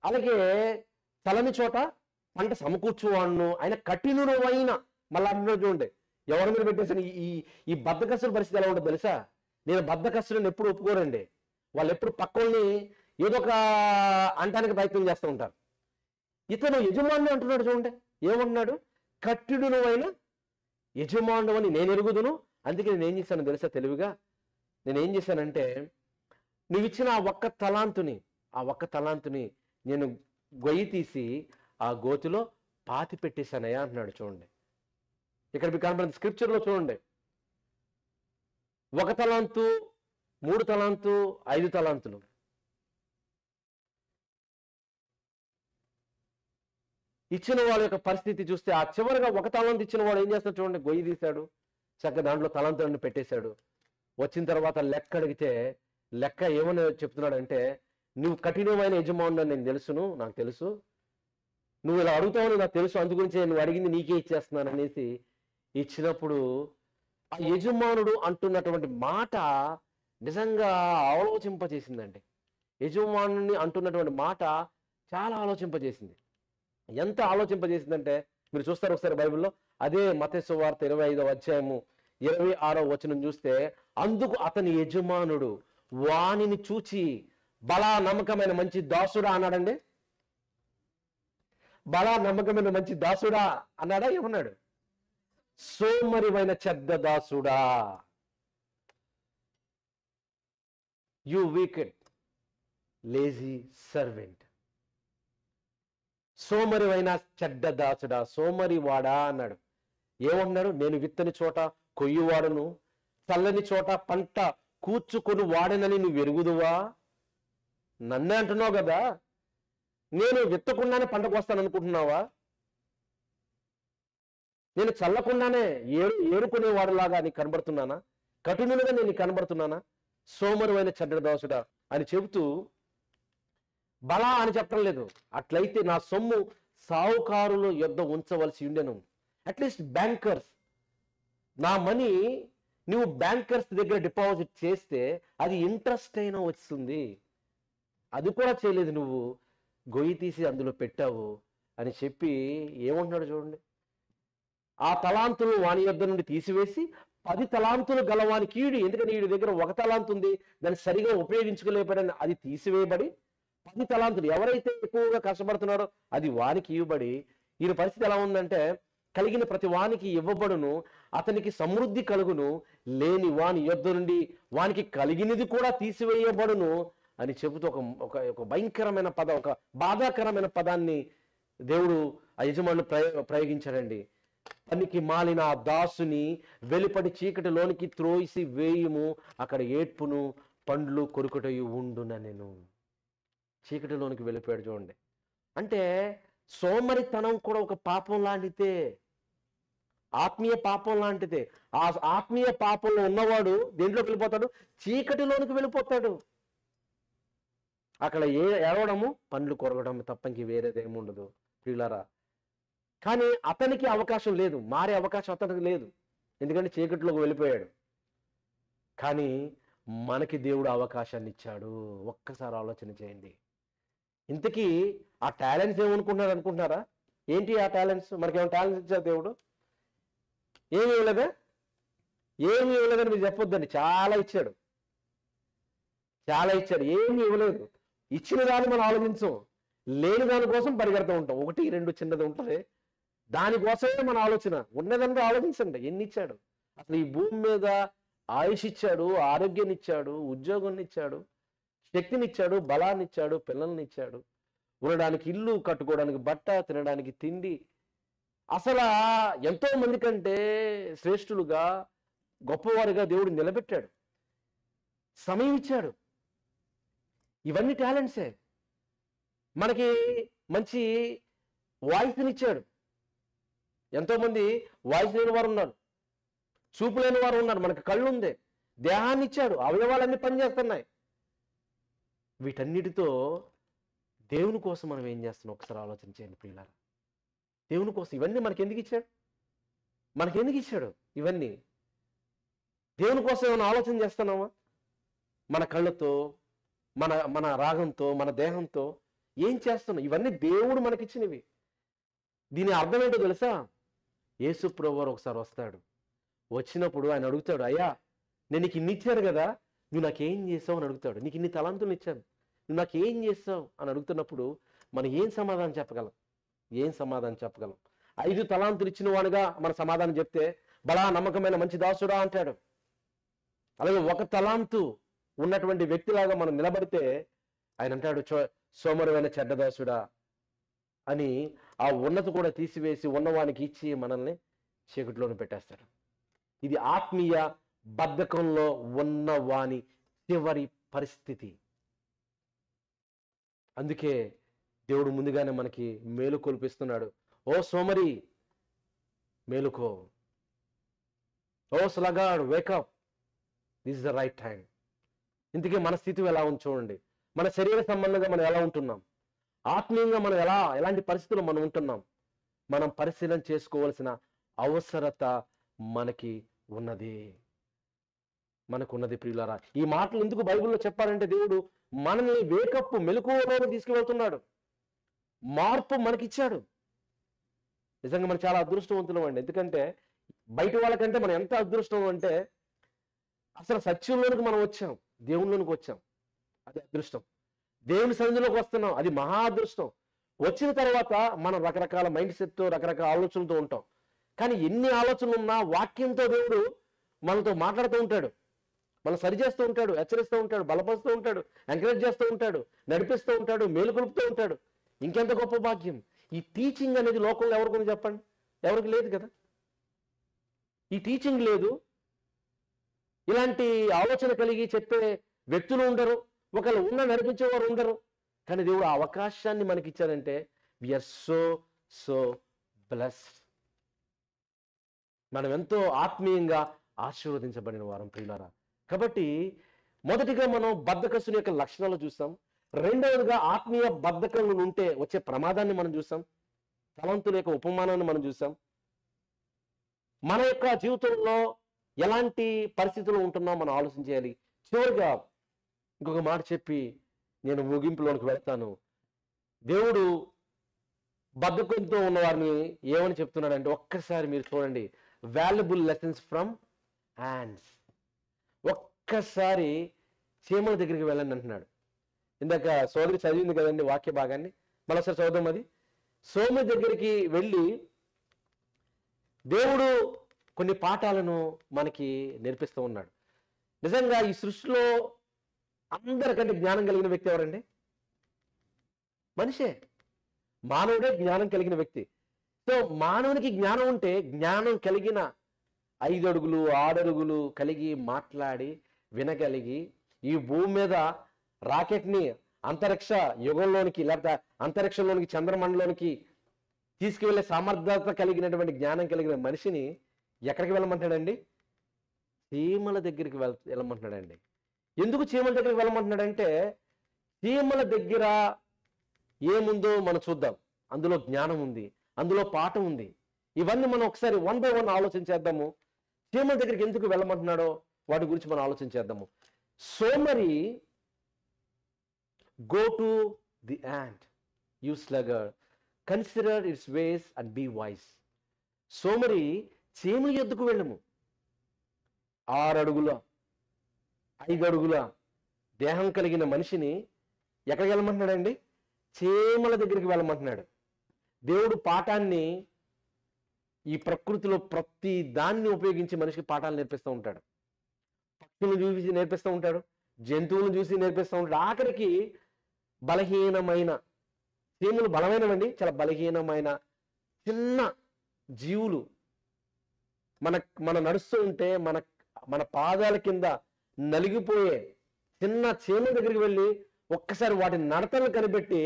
అలాగే చలని చోట పంట సమకూర్చువాడును, ఆయన కఠినుడైన, మళ్ళీ అంటున్నాడు చూడండి, ఎవరి మీద పెట్టేసిన ఈ బద్ధకస్తుల పరిస్థితి ఎలా ఉంటుంది తెలుసా? నేను బద్ధకస్తులను ఎప్పుడు ఒప్పుకోరండి. వాళ్ళు ఎప్పుడు పక్కల్ని ఏదో ఒక అంటానికి ప్రయత్నం చేస్తూ ఉంటారు. ఇతను యజమాని అంటున్నాడు చూడండి, ఏమంటున్నాడు? కఠినుడు అయిన యజమానుడు అని నేను ఎరుగుదును. అందుకే నేను ఏం చేశాను తెలుసా? తెలివిగా నేనేం చేశానంటే, నువ్వు ఇచ్చిన ఆ 1 తలాంతుని నేను గొయ్యి తీసి ఆ గోతిలో పాతి పెట్టేశానయ్యా అంటున్నాడు చూడండి. ఇక్కడ మీకు కనబడింది స్క్రిప్చర్లో చూడండి. 1 తలాంతు, 3 తలాంతు, 5 తలాంతులు. ఇచ్చిన వాళ్ళ యొక్క పరిస్థితి చూస్తే ఆ చివరిగా ఒక తలాంతు ఇచ్చిన వాడు ఏం చేస్తాడు చూడండి, గొయ్యి తీశాడు, చక్కగా దాంట్లో తలాంతులన్నీ పెట్టేశాడు. వచ్చిన తర్వాత లెక్క అడిగితే లెక్క ఏమని చెప్తున్నాడంటే, నువ్వు కఠినమైన యజమానుడు నేను తెలుసును, నాకు తెలుసు, నువ్వు ఇలా అడుగుతావని నాకు తెలుసు, అందుగురించి నువ్వు అడిగింది నీకే ఇచ్చేస్తున్నాను అనేసి ఇచ్చినప్పుడు ఆ యజమానుడు అంటున్నటువంటి మాట నిజంగా ఆలోచింపజేసిందండి. యజమానుని అంటున్నటువంటి మాట చాలా ఆలోచింపజేసింది. ఎంత ఆలోచింపజేసిందంటే మీరు చూస్తారు ఒకసారి బైబిల్లో, అదే మత్తయి సువార్త 25వ అధ్యాయము 26వ వచనం చూస్తే, అందుకు అతని యజమానుడు వానిని చూచి బలా నమ్మకమైన మంచి దాసుడా అన్నాడండి. బలా నమ్మకమైన మంచి దాసుడా అన్నాడా, ఏమన్నాడు? సోమరివైన చెడ్డ దాసుడా, యు వీకెడ్ లేజీ సర్వెంట్. సోమరివైన చెడ్డ దాసుడా, సోమరి వాడా అన్నాడు. ఏమన్నాడు? నేను విత్తని చోట కొయ్యువాడును, చల్లని చోట పంట కూర్చుకొని వాడనని నువ్వు ఎరుగుదువా? నన్నే అంటున్నావు కదా, నేను విత్తకుండానే పంటకు వస్తాను అనుకుంటున్నావా? నేను చల్లకుండానే ఏరుకునేవాడులాగా నీకు కనబడుతున్నానా? కఠినులుగా నేను నీకు కనబడుతున్నానా? సోమరువైన చెడ్డ దాసుడా అని చెబుతూ బలా అని చెప్పడం లేదు. అట్లయితే నా సొమ్ము సావుకారుల యొద్ద ఉంచవలసి ఉండెను. అట్లీస్ట్ బ్యాంకర్స్, నా మనీ నువ్వు బ్యాంకర్స్ దగ్గర డిపాజిట్ చేస్తే అది ఇంట్రెస్ట్ అయినా వస్తుంది, అది కూడా చేయలేదు, నువ్వు గొయ్యి తీసి అందులో పెట్టావు అని చెప్పి ఏమంటున్నాడు చూడండి. ఆ తలాంతులు వాని యొద్ద నుండి తీసివేసి 10 తలాంతులు గలవానికి ఈడి, ఎందుకంటే వీడి దగ్గర 1 తలాంతు ఉంది, దాన్ని సరిగా ఉపయోగించుకోలేకపోయాడని అది తీసివేయబడి 10 తలాంతులు ఎవరైతే ఎక్కువగా కష్టపడుతున్నారో అది వానికి ఇవ్వబడి, ఈయన పరిస్థితి ఎలా ఉందంటే, కలిగిన ప్రతి వానికి ఇవ్వబడును, అతనికి సమృద్ధి కలుగును, లేని వాని యొద్ద నుండి వానికి కలిగినది కూడా తీసివేయబడును అని చెబుతూ ఒక భయంకరమైన పదం, ఒక బాధాకరమైన పదాన్ని దేవుడు ఆ యజమానులు ప్రయోగించాడండి. పనికి మాలిన ఆ దాసుని వెలుపడి చీకటిలోనికి త్రోసి వేయుము, అక్కడ ఏడ్పును పండ్లు కొరుకుటయు ఉండున. నేను చీకటిలోనికి వెళ్ళిపోయాడు చూడండి. అంటే సోమరితనం కూడా ఒక పాపం లాంటిదే, ఆత్మీయ పాపం లాంటిదే. ఆ ఆత్మీయ పాపంలో ఉన్నవాడు దేంట్లోకి వెళ్ళిపోతాడు? చీకటిలోనికి వెళ్ళిపోతాడు. అక్కడ ఏడవడము పండ్లు కొరగడం తప్ప ఇంక వేరేదేముండదు ప్రియులారా. కానీ అతనికి అవకాశం లేదు, మారే అవకాశం అతనికి లేదు, ఎందుకంటే చీకటిలోకి వెళ్ళిపోయాడు. కానీ మనకి దేవుడు అవకాశాన్ని ఇచ్చాడు. ఒక్కసారి ఆలోచన చేయండి. ఇంతకీ ఆ టాలెంట్స్ ఏమనుకుంటున్నారు అనుకుంటున్నారా? ఏంటి ఆ టాలెంట్స్? మనకేమైనా టాలెంట్స్ ఇచ్చారు దేవుడు? ఏమి ఇవ్వలేదా? ఏమి ఇవ్వలేదని మీరు చెప్పొద్దండి. చాలా ఇచ్చాడు, చాలా ఇచ్చాడు. ఏమి ఇవ్వలేదు. ఇచ్చిన దాన్ని మనం ఆలోచించం, లేని దానికోసం పరిగెడుతూ ఉంటాం. 1, 2 చిన్నది ఉంటుంది, దానికోసమే మన ఆలోచన. ఉన్నదంటే ఆలోచించండి, ఎన్ని ఇచ్చాడు అసలు. ఈ భూమి మీద ఆయుష్ ఇచ్చాడు, ఆరోగ్యాన్ని ఇచ్చాడు, ఉద్యోగాన్ని ఇచ్చాడు, శక్తిని ఇచ్చాడు, బలాన్ని ఇచ్చాడు, పిల్లల్ని ఇచ్చాడు, ఉండడానికి ఇల్లు, కట్టుకోవడానికి బట్ట, తినడానికి తిండి. అసలు ఎంతో మంది కంటే శ్రేష్ఠులుగా గొప్పవారిగా దేవుడు నిలబెట్టాడు. సమయం ఇచ్చాడు. ఇవన్నీ టాలెంట్సే. మనకి మంచి వాయిస్ని ఇచ్చాడు. ఎంతోమంది వాయిస్ లేని వారు ఉన్నారు, చూపు లేని వారు ఉన్నారు. మనకి కళ్ళు ఉంది, దేహాన్ని ఇచ్చాడు, అవయవాలన్నీ పనిచేస్తున్నాయి. వీటన్నిటితో దేవుని కోసం మనం ఏం చేస్తున్నాం ఒకసారి ఆలోచన చేయండి ప్రియులారా. దేవుని కోసం ఇవన్నీ మనకి ఎందుకు ఇచ్చాడు? మనకెందుకు ఇచ్చాడు ఇవన్నీ? దేవుని కోసం ఏమైనా ఆలోచన చేస్తున్నామా? మన కళ్ళతో, మన రాగంతో, మన దేహంతో ఏం చేస్తున్నాం? ఇవన్నీ దేవుడు మనకిచ్చినవి. దీని అర్థం ఏంటో తెలుసా? యేసు ప్రభువు ఒకసారి వస్తాడు. వచ్చినప్పుడు ఆయన అడుగుతాడు, అయ్యా నేను నీకు ఇన్ని ఇచ్చాను కదా, నువ్వు నాకేం చేసావు అని అడుగుతాడు. నీకు ఇన్ని తలాంతులు ఇచ్చాను, నువ్వు నాకేం చేస్తావు అని అడుగుతున్నప్పుడు మనం ఏం సమాధానం చెప్పగలం? ఏం సమాధానం చెప్పగలం? 5 తలాంతులు ఇచ్చిన వాడుగా మన సమాధానం చెప్తే బలా నమ్మకమైన మంచి దాసుడా అంటాడు. అలాగే 1 తలాంతు ఉన్నటువంటి వ్యక్తిలాగా మనం నిలబడితే ఆయన అంటాడు సోమరువైన చెడ్డ దాసుడా అని. ఆ ఉన్నత కూడా తీసివేసి ఉన్నవానికి ఇచ్చి మనల్ని చీకటిలోనే పెట్టేస్తాడు. ఇది ఆత్మీయ బద్ధకంలో ఉన్నవాని చివరి పరిస్థితి. అందుకే దేవుడు ముందుగానే మనకి మేలు కొల్పిస్తున్నాడు. ఓ సోమరి మేలుకో, ఓ sluggard wake up, this is the right time. ఇందుకే మన స్థితి ఎలా ఉంది చూడండి. మన శరీర సంబంధంగా మనం ఎలా ఉంటున్నాం, ఆత్మీయంగా మనం ఎలాంటి పరిస్థితుల్లో మనం ఉంటున్నాం, మనం పరిశీలన చేసుకోవాల్సిన అవసరత మనకి ఉన్నది. ప్రియులారా. ఈ మాటలు ఎందుకు బైబిల్లో చెప్పారంటే దేవుడు మనల్ని వేకప్పు మెలకువలోకి తీసుకువెళ్తున్నాడు. మార్పు మనకిచ్చాడు. నిజంగా మనం చాలా అదృష్టవంతులం అండి. ఎందుకంటే బయట వాళ్ళకంటే మనం ఎంత అదృష్టం అంటే అసలు సత్యంలోనికి మనం వచ్చాం, దేవునిలోనికి వచ్చాం, అది అదృష్టం. దేవుని సన్నిధిలోకి వస్తున్నాం, అది మహా అదృష్టం. వచ్చిన తర్వాత మనం రకరకాల మైండ్ సెట్తో రకరకాల ఆలోచనలతో ఉంటాం. కానీ ఎన్ని ఆలోచనలు ఉన్నా వాక్యంతో దేవుడు మనతో మాట్లాడుతూ ఉంటాడు, మనం సరి చేస్తూ ఉంటాడు, హెచ్చరిస్తూ ఉంటాడు, బలపరుస్తూ ఉంటాడు, ఎంకరేజ్ చేస్తూ ఉంటాడు, నడిపిస్తూ ఉంటాడు, మేలుకొలుపుతూ ఉంటాడు. ఇంకెంత గొప్ప భాగ్యం. ఈ టీచింగ్ అనేది లోకంలో ఎవరికి చెప్పండి, ఎవరికి లేదు కదా. ఈ టీచింగ్ లేదు, ఇలాంటి ఆలోచన కలిగి చెప్పే వ్యక్తులు ఉండరు, ఒకళ్ళు నడిపించేవారు ఉండరు. కానీ దేవుడు ఆ అవకాశాన్ని మనకి ఇచ్చాడంటే వీఆర్ సో బ్లెస్డ్. మనం ఎంతో ఆత్మీయంగా ఆశీర్వదించబడిన వారం ప్రియులారా. కాబట్టి మొదటిగా మనం బద్ధకస్తుని యొక్క లక్షణాలు చూస్తాం. రెండవదిగా ఆత్మీయ బద్ధకం ఉంటే వచ్చే ప్రమాదాన్ని మనం చూస్తాం. తలంతుల యొక్క ఉపమానాన్ని మనం చూస్తాం. మన యొక్క జీవితంలో ఎలాంటి పరిస్థితుల్లో ఉంటున్నాం మనం ఆలోచించాలి. చివరిగా ఇంకొక మాట చెప్పి నేను ముగింపులోనికి వెళ్తాను. దేవుడు బద్ధకంతో ఉన్న వారిని ఏమని చెప్తున్నాడంటే ఒక్కసారి మీరు చూడండి, వాల్యుబుల్ లెసన్స్ ఫ్రమ్ హ్యాండ్స్. ఒక్కసారి చీమల దగ్గరికి వెళ్ళండి అంటున్నాడు. ఇందాక సోదరి చదివింది కదండి వాక్య భాగాన్ని, మరోసారి చదువుదాం. అది సోమ దగ్గరికి వెళ్ళి దేవుడు కొన్ని పాఠాలను మనకి నేర్పిస్తూ ఉన్నాడు. నిజంగా ఈ సృష్టిలో అందరికంటే జ్ఞానం కలిగిన వ్యక్తి ఎవరండి? మనిషే, మానవుడే జ్ఞానం కలిగిన వ్యక్తి. సో మానవునికి జ్ఞానం ఉంటే, జ్ఞానం కలిగిన 5 అడుగులు 6 అడుగులు కలిగి మాట్లాడి వినగలిగి ఈ భూమి మీద రాకెట్ని అంతరిక్ష యుగంలోనికి లేకపోతే అంతరిక్షంలోనికి చంద్రమండలోనికి తీసుకువెళ్ళే సామర్థ్యత కలిగినటువంటి జ్ఞానం కలిగిన మనిషిని ఎక్కడికి వెళ్ళమంటున్నాడండి? చీమల దగ్గరికి వెళ్ళమంటున్నాడండి. ఎందుకు చీమల దగ్గరికి వెళ్ళమంటున్నాడంటే చీమల దగ్గర ఏముందో మనం చూద్దాం. అందులో జ్ఞానం ఉంది, అందులో పాఠం ఉంది. ఇవన్నీ మనం ఒకసారి 1 by 1 ఆలోచించేద్దాము. చీమల దగ్గరికి ఎందుకు వెళ్ళమంటున్నాడో వాటి గురించి మనం ఆలోచించేద్దాము. సోమరి, go to the ant, you sluggard, consider its ways and be wise. సోమరి, చీమల యొద్దకు వెళ్ళము. 6 అడుగుల 5 అడుగుల దేహం కలిగిన మనిషిని ఎక్కడికి వెళ్ళమంటున్నాడండి? చీమల దగ్గరికి వెళ్ళమంటున్నాడు. దేవుడు పాఠాన్ని ఈ ప్రకృతిలో ప్రతి దాన్ని ఉపయోగించి మనిషికి పాఠాలు నేర్పిస్తూ ఉంటాడు. పక్షులను చూసి నేర్పిస్తూ ఉంటాడు, జంతువులను చూసి నేర్పిస్తూ ఉంటాడు. ఆఖరికి బలహీనమైన చీమలు బలమైనవండి, చాలా బలహీనమైన చిన్న జీవులు మన నడుస్తూ ఉంటే మన పాదాల కింద నలిగిపోయే చిన్న చీమల దగ్గరికి వెళ్ళి ఒక్కసారి వాటి నడతలు కనిపెట్టి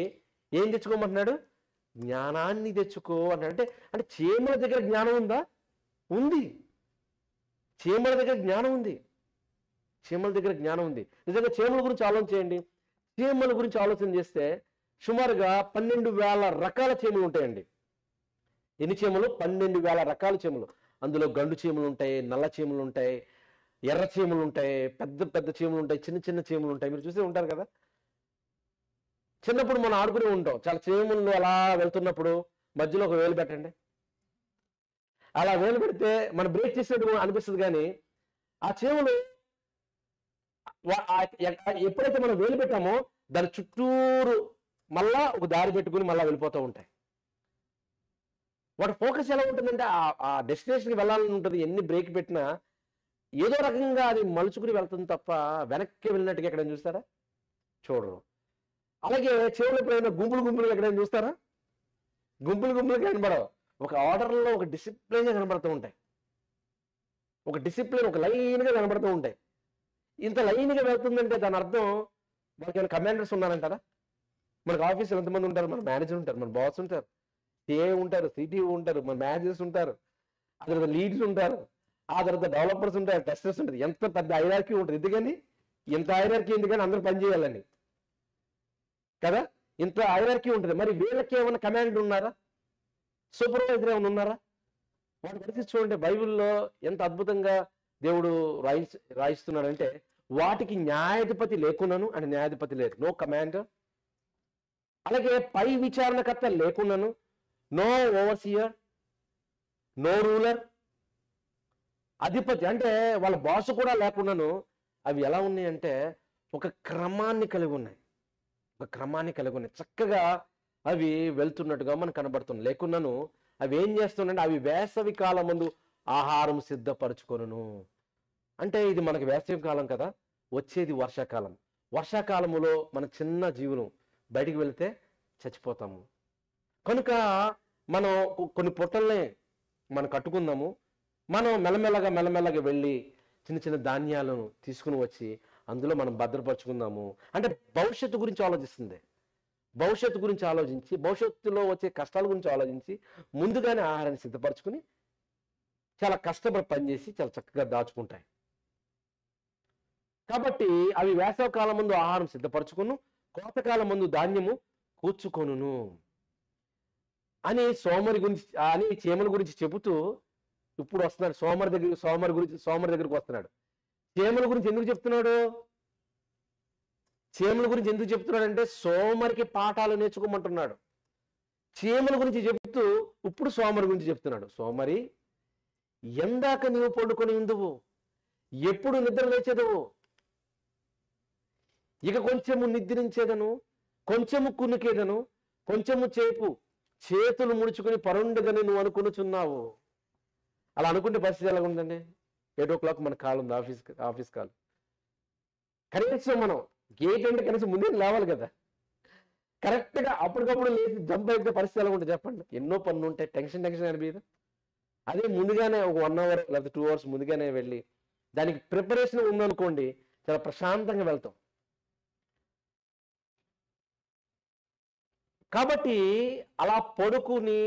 ఏం తెచ్చుకోమంటున్నాడు? జ్ఞానాన్ని తెచ్చుకో అన్నాడు. అంటే చీమల దగ్గర జ్ఞానం ఉందా? ఉంది. చీమల దగ్గర జ్ఞానం ఉంది. చీమల దగ్గర జ్ఞానం ఉంది. నిజంగా చీమల గురించి ఆలోచన చేయండి. చీమల గురించి ఆలోచన చేస్తే సుమారుగా 12,000 రకాల చీమలు ఉంటాయండి. ఎన్ని చీమలు? 12,000 రకాల చీమలు. అందులో గండు చీమలు ఉంటాయి, నల్ల చీమలు ఉంటాయి, ఎర్ర చీమలు ఉంటాయి, పెద్ద పెద్ద చీమలు ఉంటాయి, చిన్న చిన్న చీమలు ఉంటాయి. మీరు చూసే ఉంటారు కదా. చిన్నప్పుడు మనం ఆడుకునే ఉంటాం. చాలా చీమలు అలా వెళ్తున్నప్పుడు మధ్యలో ఒక వేలు పెట్టండి, అలా వేలు పెడితే మనం బ్రేక్ చేసినట్టు అనిపిస్తుంది. కానీ ఆ చీమలు ఎప్పుడైతే మనం వేలు పెట్టామో దాని చుట్టూరు మళ్ళా ఒక దారి పెట్టుకుని మళ్ళా వెళ్ళిపోతూ ఉంటాయి. వాటి ఫోకస్ ఎలా ఉంటుందంటే ఆ డెస్టినేషన్కి వెళ్ళాలని ఉంటుంది. ఎన్ని బ్రేక్ పెట్టినా ఏదో రకంగా అది మలుచుకుని వెళ్తుంది తప్ప వెనక్కి వెళ్ళినట్టుగా ఎక్కడైనా చూస్తారా? చూడరు. అలాగే చెవులు ఎప్పుడైనా గుంపులు ఎక్కడైనా చూస్తారా? గుంపులు కనబడవు. ఒక ఆర్డర్లో ఒక డిసిప్లిన్గా కనబడుతూ ఉంటాయి. ఒక డిసిప్లిన్, ఒక లైన్గా కనబడుతూ ఉంటాయి. ఇంత లైన్గా వెళ్తుందంటే దాని అర్థం వాళ్ళకి ఏమైనా కమాండర్స్ ఉన్నారంటారా? మనకు ఆఫీసులో ఎంతమంది ఉంటారు? మన మేనేజర్ ఉంటారు, మన బాస్ ఉంటారు, సిఏ ఉంటారు, సిటిఓ ఉంటారు, మన మేనేజర్స్ ఉంటారు, ఆ తర్వాత లీడ్స్ ఉంటారు, ఆ తర్వాత డెవలపర్స్ ఉంటారు, టెస్టర్స్ ఉంటారు. ఎంత పెద్ద హైరార్కీ ఉంటుంది. ఎందుకని ఇంత హైరార్కీ ఎందుకని? అందరూ పని చేయాలని కదా, ఇంత హైరార్కీ ఉంటుంది. మరి వీళ్ళకి ఏమైనా కమాండ్ ఉన్నారా? సూపర్వైజర్ ఏమైనా ఉన్నారా? వాటి పరిస్థితి చూడండి. బైబిల్లో ఎంత అద్భుతంగా దేవుడు రాయిస్తున్నాడంటే, వాటికి న్యాయాధిపతి లేకున్నాను అంటే న్యాయాధిపతి లేదు, నో కమాండర్. అలాగే పై విచారణకర్త లేకున్నాను, నో ఓవర్సియర్, నో రూలర్. అధిపతి అంటే వాళ్ళ బాసు కూడా లేకున్నాను. అవి ఎలా ఉన్నాయి అంటే ఒక క్రమాన్ని కలిగి ఉన్నాయి, ఒక క్రమాన్ని కలిగి ఉన్నాయి. చక్కగా అవి వెళ్తున్నట్టుగా మనకు కనబడుతుంది. లేకున్నాను అవి ఏం చేస్తున్నాయంటే అవి వేసవి కాలం ముందు ఆహారం సిద్ధపరచుకొనును. అంటే ఇది మనకి వేసవి కాలం కదా, వచ్చేది వర్షాకాలం. వర్షాకాలములో మన చిన్న జీవనం బయటికి వెళితే చచ్చిపోతాము. కనుక మనం కొన్ని పొట్టల్ని మనం కట్టుకుందాము. మనం మెల్లమెల్లగా వెళ్ళి చిన్న చిన్న ధాన్యాలను తీసుకుని వచ్చి అందులో మనం భద్రపరుచుకుందాము. అంటే భవిష్యత్తు గురించి ఆలోచిస్తుంది. భవిష్యత్తు గురించి ఆలోచించి, భవిష్యత్తులో వచ్చే కష్టాల గురించి ఆలోచించి ముందుగానే ఆహారాన్ని సిద్ధపరచుకుని చాలా కష్టపడి పనిచేసి చాలా చక్కగా దాచుకుంటాయి. కాబట్టి అవి వేసవ కాలం ముందు ఆహారం సిద్ధపరచుకును, కోతకాలం ముందు ధాన్యము కూర్చుకొనును అని చీమల గురించి చెబుతూ ఇప్పుడు వస్తున్నాడు. సోమరి దగ్గరికి వస్తున్నాడు. చీమల గురించి ఎందుకు చెప్తున్నాడు? చీమల గురించి ఎందుకు చెప్తున్నాడంటే సోమరికి పాఠాలు నేర్చుకోమంటున్నాడు. చీమల గురించి చెబుతూ ఇప్పుడు సోమరి గురించి చెప్తున్నాడు. సోమరి, ఎందాక నీవు పండుకొని ఉందువు, ఎప్పుడు నిద్ర లేచేదవు? ఇక కొంచెము నిద్రించేదను, కొంచెము కునికేదను, కొంచెము చేతులు ముడుచుకుని పరుండగని నువ్వు అనుకునుచున్నావు. అలా అనుకుంటే పరిస్థితి ఎలా ఉందండి? 8 o'clock మన కాల్ ఉంది, ఆఫీస్ కాల్. కనీసం మనం గేట్ అంటే కనీసం ముందే లేవాలి కదా. కరెక్ట్గా అప్పటికప్పుడు లేచి జంప్ అయితే పరిస్థితి ఎలా ఉంటుంది చెప్పండి? ఎన్నో పనులు ఉంటాయి, టెన్షన్ అనిపించదు. అదే ముందుగానే ఒక 1 hour లేకపోతే 2 hours ముందుగానే వెళ్ళి దానికి ప్రిపరేషన్ ఉందనుకోండి, చాలా ప్రశాంతంగా వెళ్తాం. కాబట్టి అలా పడుకుని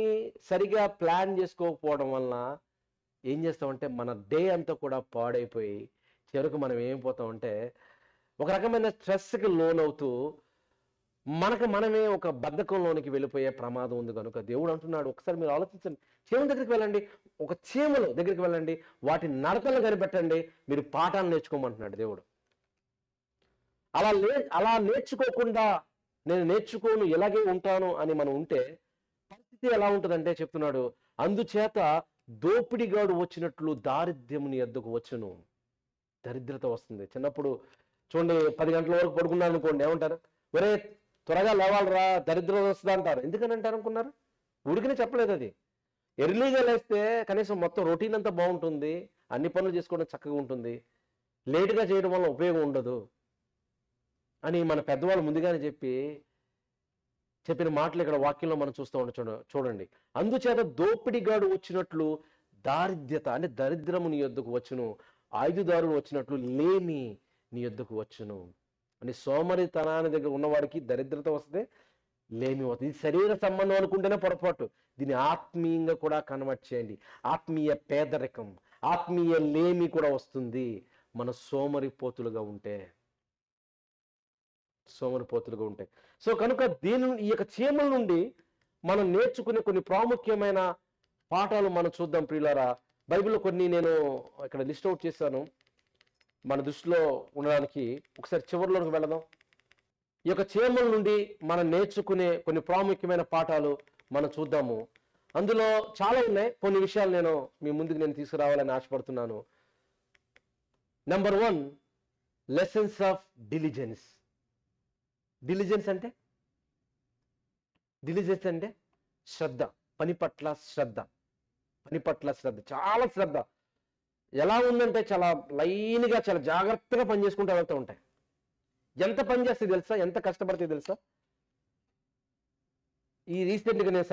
సరిగా ప్లాన్ చేసుకోకపోవడం వలన ఏం చేస్తామంటే మన డే అంతా కూడా పాడైపోయి చివరకు మనం ఏమైపోతామంటే ఒక రకమైన స్ట్రెస్కి లోనవుతూ మనమే ఒక బద్ధకంలోనికి వెళ్ళిపోయే ప్రమాదం ఉంది. కనుక దేవుడు అంటున్నాడు, ఒకసారి మీరు ఆలోచించండి. చీమల దగ్గరికి వెళ్ళండి, ఒక చీమల దగ్గరికి వెళ్ళండి, వాటి నడకలను కనిపెట్టండి, మీరు పాఠాలు నేర్చుకోమంటున్నాడు దేవుడు. అలా నేర్చుకోకుండా నేను నేర్చుకోను ఇలాగే ఉంటాను అని మనం ఉంటే పరిస్థితి ఎలా ఉంటుందంటే చెప్తున్నాడు, అందుచేత దోపిడిగాడు వచ్చినట్లు దారిద్ర్యము నీ యొద్దకు వచ్చును. దరిద్రత వస్తుంది. చిన్నప్పుడు చూడండి, 10 గంటల వరకు పడుకున్నాను అనుకోండి, ఏమంటారు? ఒరే త్వరగా లేవాలరా, దరిద్రం వస్తుంది అంటారు. ఎందుకని అంటారు అనుకున్నారు? ఉడికినే చెప్పలేదు. అది ఎర్లీగా లేస్తే కనీసం మొత్తం రొటీన్ అంతా బాగుంటుంది, అన్ని పనులు చేసుకోవడం చక్కగా ఉంటుంది, లేటుగా చేయడం వల్ల ఉపయోగం ఉండదు అని మన పెద్దవాళ్ళు ముందుగానే చెప్పిన మాటలు ఇక్కడ వాక్యంలో మనం చూస్తూ ఉంటాం. చూడండి, అందుచేత దోపిడిగాడు వచ్చినట్లు దారిద్ర్యత అంటే దరిద్రము నీ యొద్దకు వచ్చును, ఆయుధదారులు వచ్చినట్లు లేమి నీ యొద్దకు వచ్చును. అంటే సోమరితనాన్ని దగ్గర ఉన్నవాడికి దరిద్రత వస్తే లేమి వస్తుంది. ఇది శరీర సంబంధం అనుకుంటేనే పొరపాటు. దీన్ని ఆత్మీయంగా కూడా కన్వర్ట్ చేయండి. ఆత్మీయ పేదరికం, ఆత్మీయ లేమి కూడా వస్తుంది మన సోమరిపోతులుగా ఉంటే. సో కనుక ఈ యొక్క చీమల నుండి మనం నేర్చుకునే కొన్ని ప్రాముఖ్యమైన పాఠాలు మనం చూద్దాం ప్రియులారా. బైబిల్లో కొన్ని నేను ఇక్కడ లిస్ట్ అవుట్ చేశాను మన దృష్టిలో ఉండడానికి. ఒకసారి చివరిలోకి వెళదాం. ఈ యొక్క చీమల నుండి మనం నేర్చుకునే కొన్ని ప్రాముఖ్యమైన పాఠాలు మనం చూద్దాము. అందులో చాలా ఉన్నాయి, కొన్ని విషయాలు మీ ముందుకు తీసుకురావాలని ఆశపడుతున్నాను. Number 1, lessons of diligence. Diligence అంటే శ్రద్ధ, పని పట్ల శ్రద్ధ. చాలా శ్రద్ధ ఎలా ఉందంటే చాలా లైన్గా చాలా జాగ్రత్తగా పని చేసుకుంటూ వెళ్తూ ఉంటాయి. ఎంత పని చేస్తే తెలుసా, ఎంత కష్టపడితే తెలుసా? ఈ రీసెంట్గా నేను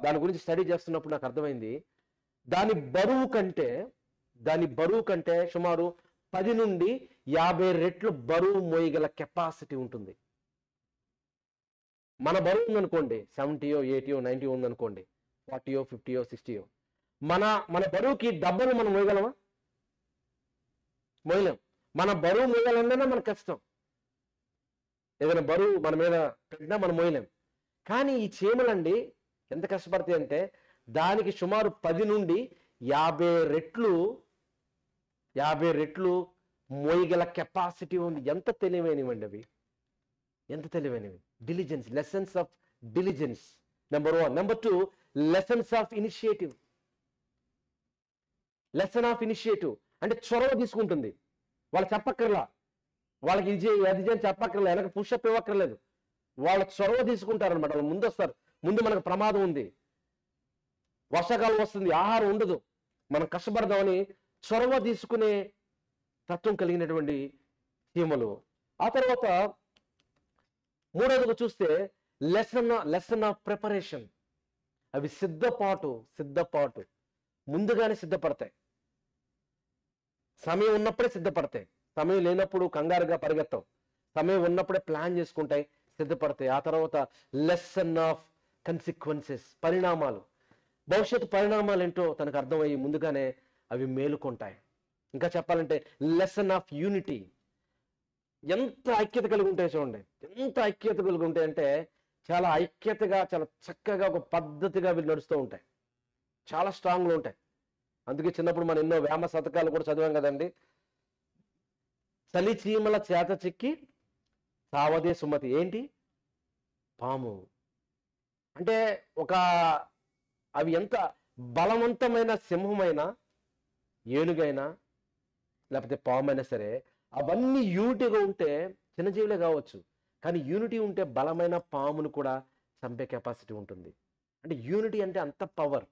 దాని గురించి స్టడీ చేస్తున్నప్పుడు నాకు అర్థమైంది, దాని బరువు కంటే సుమారు 10 నుండి 50 రెట్లు బరువు మోయగల కెపాసిటీ ఉంటుంది. మన బరువు ఉందనుకోండి 70, 80, 90 ఉందనుకోండి, 40, 50, 60, మన మన బరువుకి డబ్బులు మనం మోయగలమా? మోయలేం. మన బరువు మోయాలన్నా మనకు కష్టం. ఏదైనా బరువు మన మీద పెట్టినా మనం మోయలేం. కానీ ఈ చీమలండి ఎంత కష్టపడతాయి అంటే దానికి సుమారు 10 నుండి 50 రెట్లు మోయగల కెపాసిటీ ఉంది. ఎంత తెలివైనవండి అవి, ఎంత తెలివైనవి. Diligence, lessons of diligence number 1. Number 2, lessons of initiative. Lesson of initiative అంటే చొరవ తీసుకుంటుంది. వాళ్ళు చెప్పక్కర్లా, వాళ్ళకి ఇది అది అని చెప్పక్కర్లేదు, వెనక పుషప్ ఇవ్వక్కర్లేదు. వాళ్ళ చొరవ తీసుకుంటారనమాట. వాళ్ళు ముందు వస్తారు. ముందు మనకు ప్రమాదం ఉంది, వర్షాకాలం వస్తుంది, ఆహారం ఉండదు, మనం కష్టపడదామని చొరవ తీసుకునే తత్వం కలిగినటువంటి చీమలు. ఆ తర్వాత మూడవదిగా చూస్తే లెసన్ ఆఫ్ ప్రిపరేషన్. అవి సిద్ధపాటు ముందుగానే సిద్ధపడతాయి. సమయం ఉన్నప్పుడే సిద్ధపడతాయి. సమయం లేనప్పుడు కంగారుగా పరిగెత్తాం. సమయం ఉన్నప్పుడే ప్లాన్ చేసుకుంటాయి, సిద్ధపడతాయి. ఆ తర్వాత లెసన్ ఆఫ్ కన్సిక్వెన్సెస్, పరిణామాలు, భవిష్యత్తు పరిణామాలు ఏంటో తనకు అర్థమయ్యి ముందుగానే అవి మేలుకుంటాయి. ఇంకా చెప్పాలంటే లెసన్ ఆఫ్ యూనిటీ. ఎంత ఐక్యత కలిగి ఉంటాయి చూడండి, ఎంత ఐక్యత కలిగి ఉంటాయంటే చాలా ఐక్యతగా, చాలా చక్కగా ఒక పద్ధతిగా వీళ్ళు నడుస్తూ ఉంటాయి. చాలా స్ట్రాంగ్గా ఉంటాయి. అందుకే చిన్నప్పుడు మనం ఎన్నో వేమ శతకాలు కూడా చదివాం కదండి. చలి చీమల చేత చిక్కి సావదే సుమతి. ఏంటి? పాము. అంటే అవి ఎంత బలవంతమైన సింహమైనా, ఏనుగైనా, లేకపోతే పాము అయినా సరే, అవన్నీ యూనిటీగా ఉంటే చిన్నజీవులే కావచ్చు, కానీ యూనిటీ ఉంటే బలమైన పామును కూడా చంపే కెపాసిటీ ఉంటుంది. అంటే యూనిటీ అంటే అంత పవర్.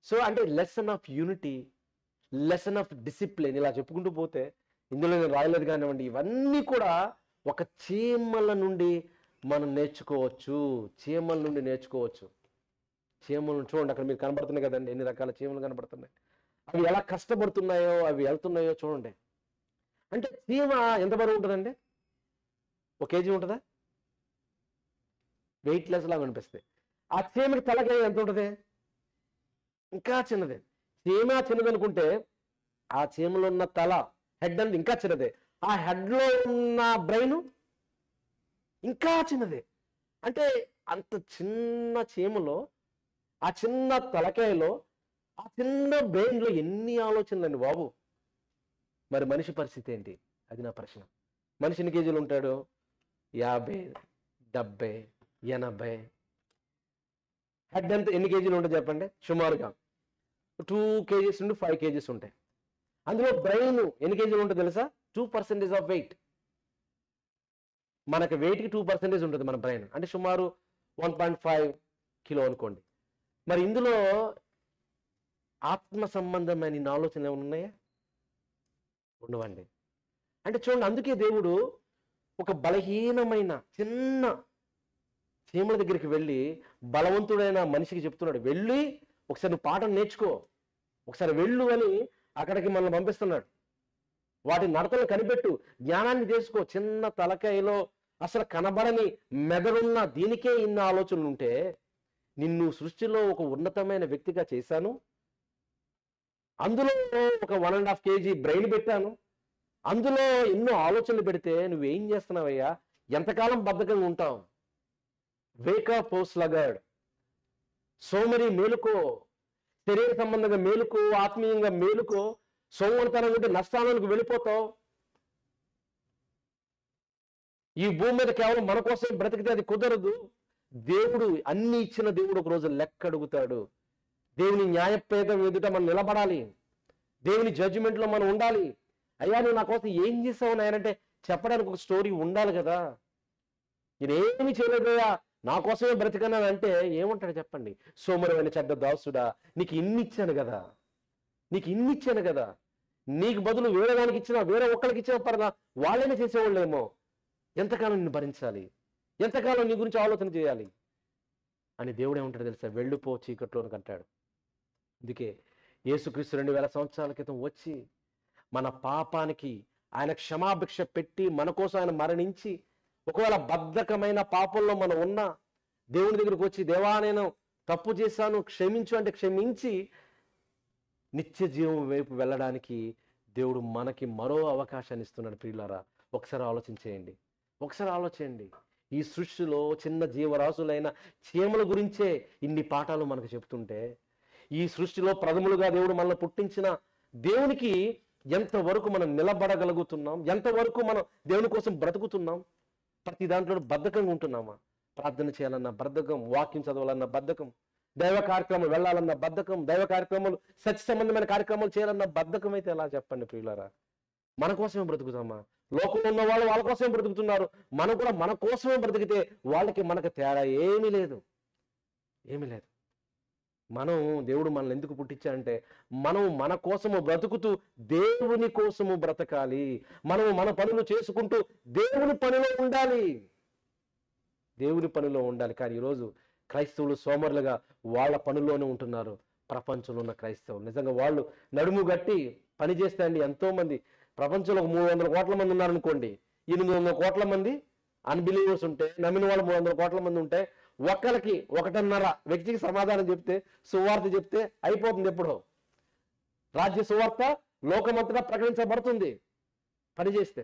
సో అంటే lesson of unity, lesson of discipline, ఇలా చెప్పుకుంటూ పోతే ఇందులో నేను రాయలేదు కానివ్వండి, ఇవన్నీ కూడా ఒక చీమల నుండి మనం నేర్చుకోవచ్చు. చీమలను చూడండి, అక్కడ మీరు కనబడుతున్నాయి కదండి, ఎన్ని రకాల చీమలు కనబడుతున్నాయి. అవి ఎలా కష్టపడుతున్నాయో, అవి వెళ్తున్నాయో చూడండి. అంటే చీమ ఎంత బరువు ఉంటుందండి? 1 కేజీ ఉంటుందా? వెయిట్లెస్ లాగా అనిపిస్తుంది. ఆ చీమకి తలకాయ ఎంత ఉంటుంది? ఇంకా చిన్నదే. చీమ చిన్నదనుకుంటే ఆ చీమలో ఉన్న తల, హెడ్ అనేది ఇంకా చిన్నదే. ఆ హెడ్లో ఉన్న బ్రెయిన్ ఇంకా చిన్నదే. అంటే అంత చిన్న చీమలో, ఆ చిన్న తలకాయలో, ఆ చిన్న బ్రెయిన్లో ఎన్ని ఆలోచనలండి బాబు. మరి మనిషి పరిస్థితి ఏంటి? అది నా ప్రశ్న. మనిషి ఎన్ని కేజీలు ఉంటాడు? 50, 70, 80. హెడ్ ఎంత ఎన్ని కేజీలు ఉంటుంది చెప్పండి? సుమారుగా 2 kgs నుండి 5 kgs ఉంటాయి. అందులో బ్రెయిన్ ఎన్ని కేజీలు ఉంటుంది తెలుసా? 2% ఆఫ్ వెయిట్. మనకి వెయిట్కి 2% ఉంటుంది మన బ్రెయిన్. అంటే సుమారు 1.5 కిలో అనుకోండి. మరి ఇందులో ఆత్మ సంబంధమైన ఇన్ని ఆలోచనలు ఏమైనా ఉన్నాయా? ఉండవండి. అంటే చూడండి, అందుకే దేవుడు ఒక బలహీనమైన చిన్న చీమల దగ్గరికి వెళ్ళి బలవంతుడైన మనిషికి చెప్తున్నాడు, వెళ్ళి ఒకసారి నువ్వు పాఠం నేర్చుకో, ఒకసారి వెళ్ళు అని అక్కడికి మనల్ని పంపిస్తున్నాడు. వాటి నడతలు కనిపెట్టు, జ్ఞానాన్ని చేసుకో. చిన్న తలకాయలో అసలు కనబడని మెదడున్న దీనికే ఇన్ని ఆలోచనలు ఉంటే, నిన్ను సృష్టిలో ఒక ఉన్నతమైన వ్యక్తిగా చేశాను, అందులో ఒక 1.5 kg బ్రెయిన్ పెట్టాను, అందులో ఎన్నో ఆలోచనలు పెడితే నువ్వేం చేస్తున్నావయ్యా? ఎంతకాలం బద్ధకంగా ఉంటావు? వేకప్ ఓ స్లగర్డ్. సోమరి మేలుకో, శరీర సంబంధంగా మేలుకో, ఆత్మీయంగా మేలుకో. సోమరితనం ఉంటే నష్టాలకు వెళ్ళిపోతావు. ఈ భూమి మీద కేవలం మన కోసం బ్రతికితే అది కుదరదు. దేవుడు అన్ని ఇచ్చిన దేవుడు ఒక రోజు లెక్క అడుగుతాడు. దేవుని న్యాయపేదం ఎదుట మనం నిలబడాలి. దేవుని జడ్జిమెంట్లో మనం ఉండాలి. అయ్యా నువ్వు నా కోసం ఏం చేసావు నాయనంటే చెప్పడానికి ఒక స్టోరీ ఉండాలి కదా. నేనేమి చేయలేదయ్యా, నా కోసమే బ్రతికన్నాను అంటే ఏమంటాడు చెప్పండి? సోమరమైన చెడ్డ దాసుడా, నీకు ఇన్ని ఇచ్చాను కదా, నీకు బదులు వేరే దానికి ఇచ్చినా, వేరే ఒక్కరికి ఇచ్చిన పరదా వాళ్ళైనా చేసేవాళ్ళేమో. ఎంతకాలం నిన్ను భరించాలి, ఎంతకాలం నీ గురించి ఆలోచన చేయాలి అని దేవుడు ఏమంటాడు తెలుసా? వెళ్ళిపో చీకట్లోనికి అంటాడు. అందుకే యేసుక్రీస్తు 2000 సంవత్సరాల క్రితం వచ్చి మన పాపానికి ఆయన క్షమాభిక్ష పెట్టి మన కోసం ఆయన మరణించి ఒకవేళ బద్ధకమైన పాపంలో మనం ఉన్నా దేవుని దగ్గరికి వచ్చి, దేవా నేను తప్పు చేశాను క్షమించు అంటే క్షమించి నిత్య జీవం వైపు వెళ్ళడానికి దేవుడు మనకి మరో అవకాశాన్ని ఇస్తున్నాడు. ప్రియులారా, ఒకసారి ఆలోచించేయండి, ఒకసారి ఆలోచించండి. ఈ సృష్టిలో చిన్న జీవరాశులైన చీమల గురించే ఇన్ని పాఠాలు మనకు చెప్తుంటే, ఈ సృష్టిలో ప్రథములుగా దేవుడు మనల్ని పుట్టించిన దేవునికి ఎంతవరకు మనం నిలబడగలుగుతున్నాం, ఎంతవరకు మనం దేవుని కోసం బ్రతుకుతున్నాం? ప్రతి దాంట్లో బద్ధకంగా ఉంటున్నామా? ప్రార్థన చేయాలన్న బద్ధకం, వాక్యం చదవాలన్న బద్ధకం, దైవ కార్యక్రమం వెళ్ళాలన్న బద్ధకం, దైవ కార్యక్రమాలు సత్య సంబంధమైన కార్యక్రమాలు చేయాలన్న బద్ధకం అయితే ఎలా చెప్పండి ప్రియులారా? మన కోసమే బ్రతుకుతామా? లోకంలో ఉన్న వాళ్ళు వాళ్ళ కోసమే బ్రతుకుతున్నారు, మనం కూడా మన కోసమే బ్రతికితే వాళ్ళకి మనకు తేడా ఏమీ లేదు, ఏమీ లేదు. మనం దేవుడు మనల్ని ఎందుకు పుట్టించాడంటే మనం మన కోసము బ్రతుకుతూ దేవుని కోసము బ్రతకాలి. మనము మన పనులు చేసుకుంటూ దేవుని పనిలో ఉండాలి, దేవుని పనిలో ఉండాలి. కానీ ఈరోజు క్రైస్తవులు సోమరులుగా వాళ్ళ పనుల్లోనే ఉంటున్నారు. ప్రపంచంలో ఉన్న క్రైస్తవులు నిజంగా వాళ్ళు నడుము గట్టి పని చేస్తాయండి. ఎంతో మంది ప్రపంచంలో 300 కోట్ల మంది ఉన్నారనుకోండి, 800 కోట్ల మంది అన్బిలీవర్స్ ఉంటే, నమ్మిన వాళ్ళు 300 కోట్ల మంది ఉంటే, ఒక్కరికి 1.5 వ్యక్తికి సమాధానం చెప్తే, సువార్త చెప్తే అయిపోతుంది. ఎప్పుడో రాజ్య సువార్త లోకమంతటా ప్రకటించబడుతుంది పని చేస్తే.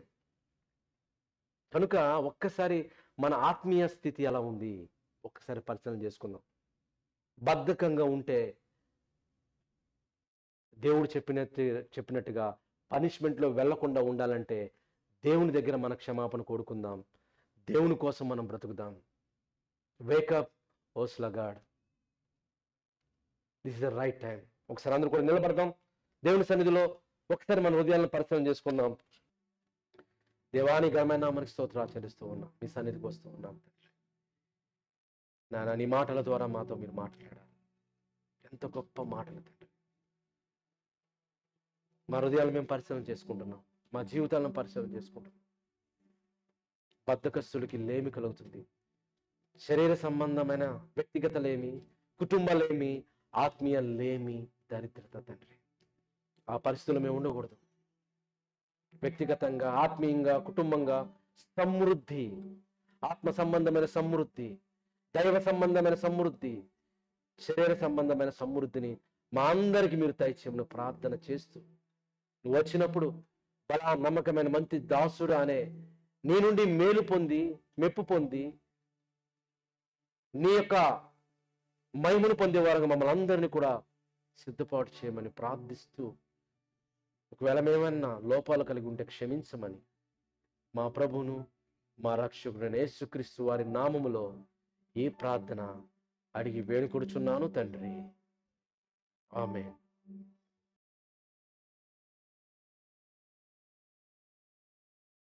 కనుక ఒక్కసారి మన ఆత్మీయ స్థితి ఎలా ఉంది ఒక్కసారి పరిశీలన చేసుకుందాం. బద్ధకంగా ఉంటే దేవుడు చెప్పినట్టుగా పనిష్మెంట్లో వెళ్లకుండా ఉండాలంటే దేవుని దగ్గర మన క్షమాపణ కోరుకుందాం, దేవుని కోసం మనం బ్రతుకుదాం. Wake up O sluggard, this is the right time. ఒకసారి అందరూ కూడా నిలబడదాం దేవుని సన్నిధిలో. ఒకసారి మన హృదయాలను పరిశీలన చేసుకుందాం. దేవాని ఘనమైన నామానికి స్తోత్రాలు చెల్లిస్తూ ఉన్నాం, మీ సన్నిధికి వస్తూ ఉన్నాం. నాన్న, నీ మాటల ద్వారా మాతో మీరు మాట్లాడారు. ఎంత గొప్ప మాటలు తండ్రి. మా హృదయాలు మేము పరిశీలన చేసుకుంటున్నాం, మా జీవితాలను పరిశీలన చేసుకుంటున్నాం. బద్ధకస్తులకి లేమి కలుగుతుంది. శరీర సంబంధమైన వ్యక్తిగత లేమి, కుటుంబ లేమి, ఆత్మీయ లేమి, దరిద్రత తండ్రి. ఆ పరిస్థితులు మేము ఉండకూడదు. వ్యక్తిగతంగా, ఆత్మీయంగా, కుటుంబంగా సమృద్ధి, ఆత్మ సంబంధమైన సమృద్ధి, దైవ సంబంధమైన సమృద్ధి, శరీర సంబంధమైన సమృద్ధిని మా అందరికి మీరు దయచేయమని ప్రార్థన చేస్తూ, నువ్వు వచ్చినప్పుడు బలా నమ్మకమైన మంచి దాసుడు అనే నీ నుండి మేలు పొంది, మెప్పు పొంది, నీ యొక్క మహిమను పొందేవారుగా మమ్మల్ని అందరినీ కూడా సిద్ధపాటు చేయమని ప్రార్థిస్తూ, ఒకవేళ మేమన్నా లోపాలు కలిగి ఉంటే క్షమించమని మా ప్రభువును మా రక్షకుడైన యేసుక్రీస్తు వారి నామములో ఈ ప్రార్థన అడిగి వేడుకొడుచున్నాను తండ్రి. ఆమేన్.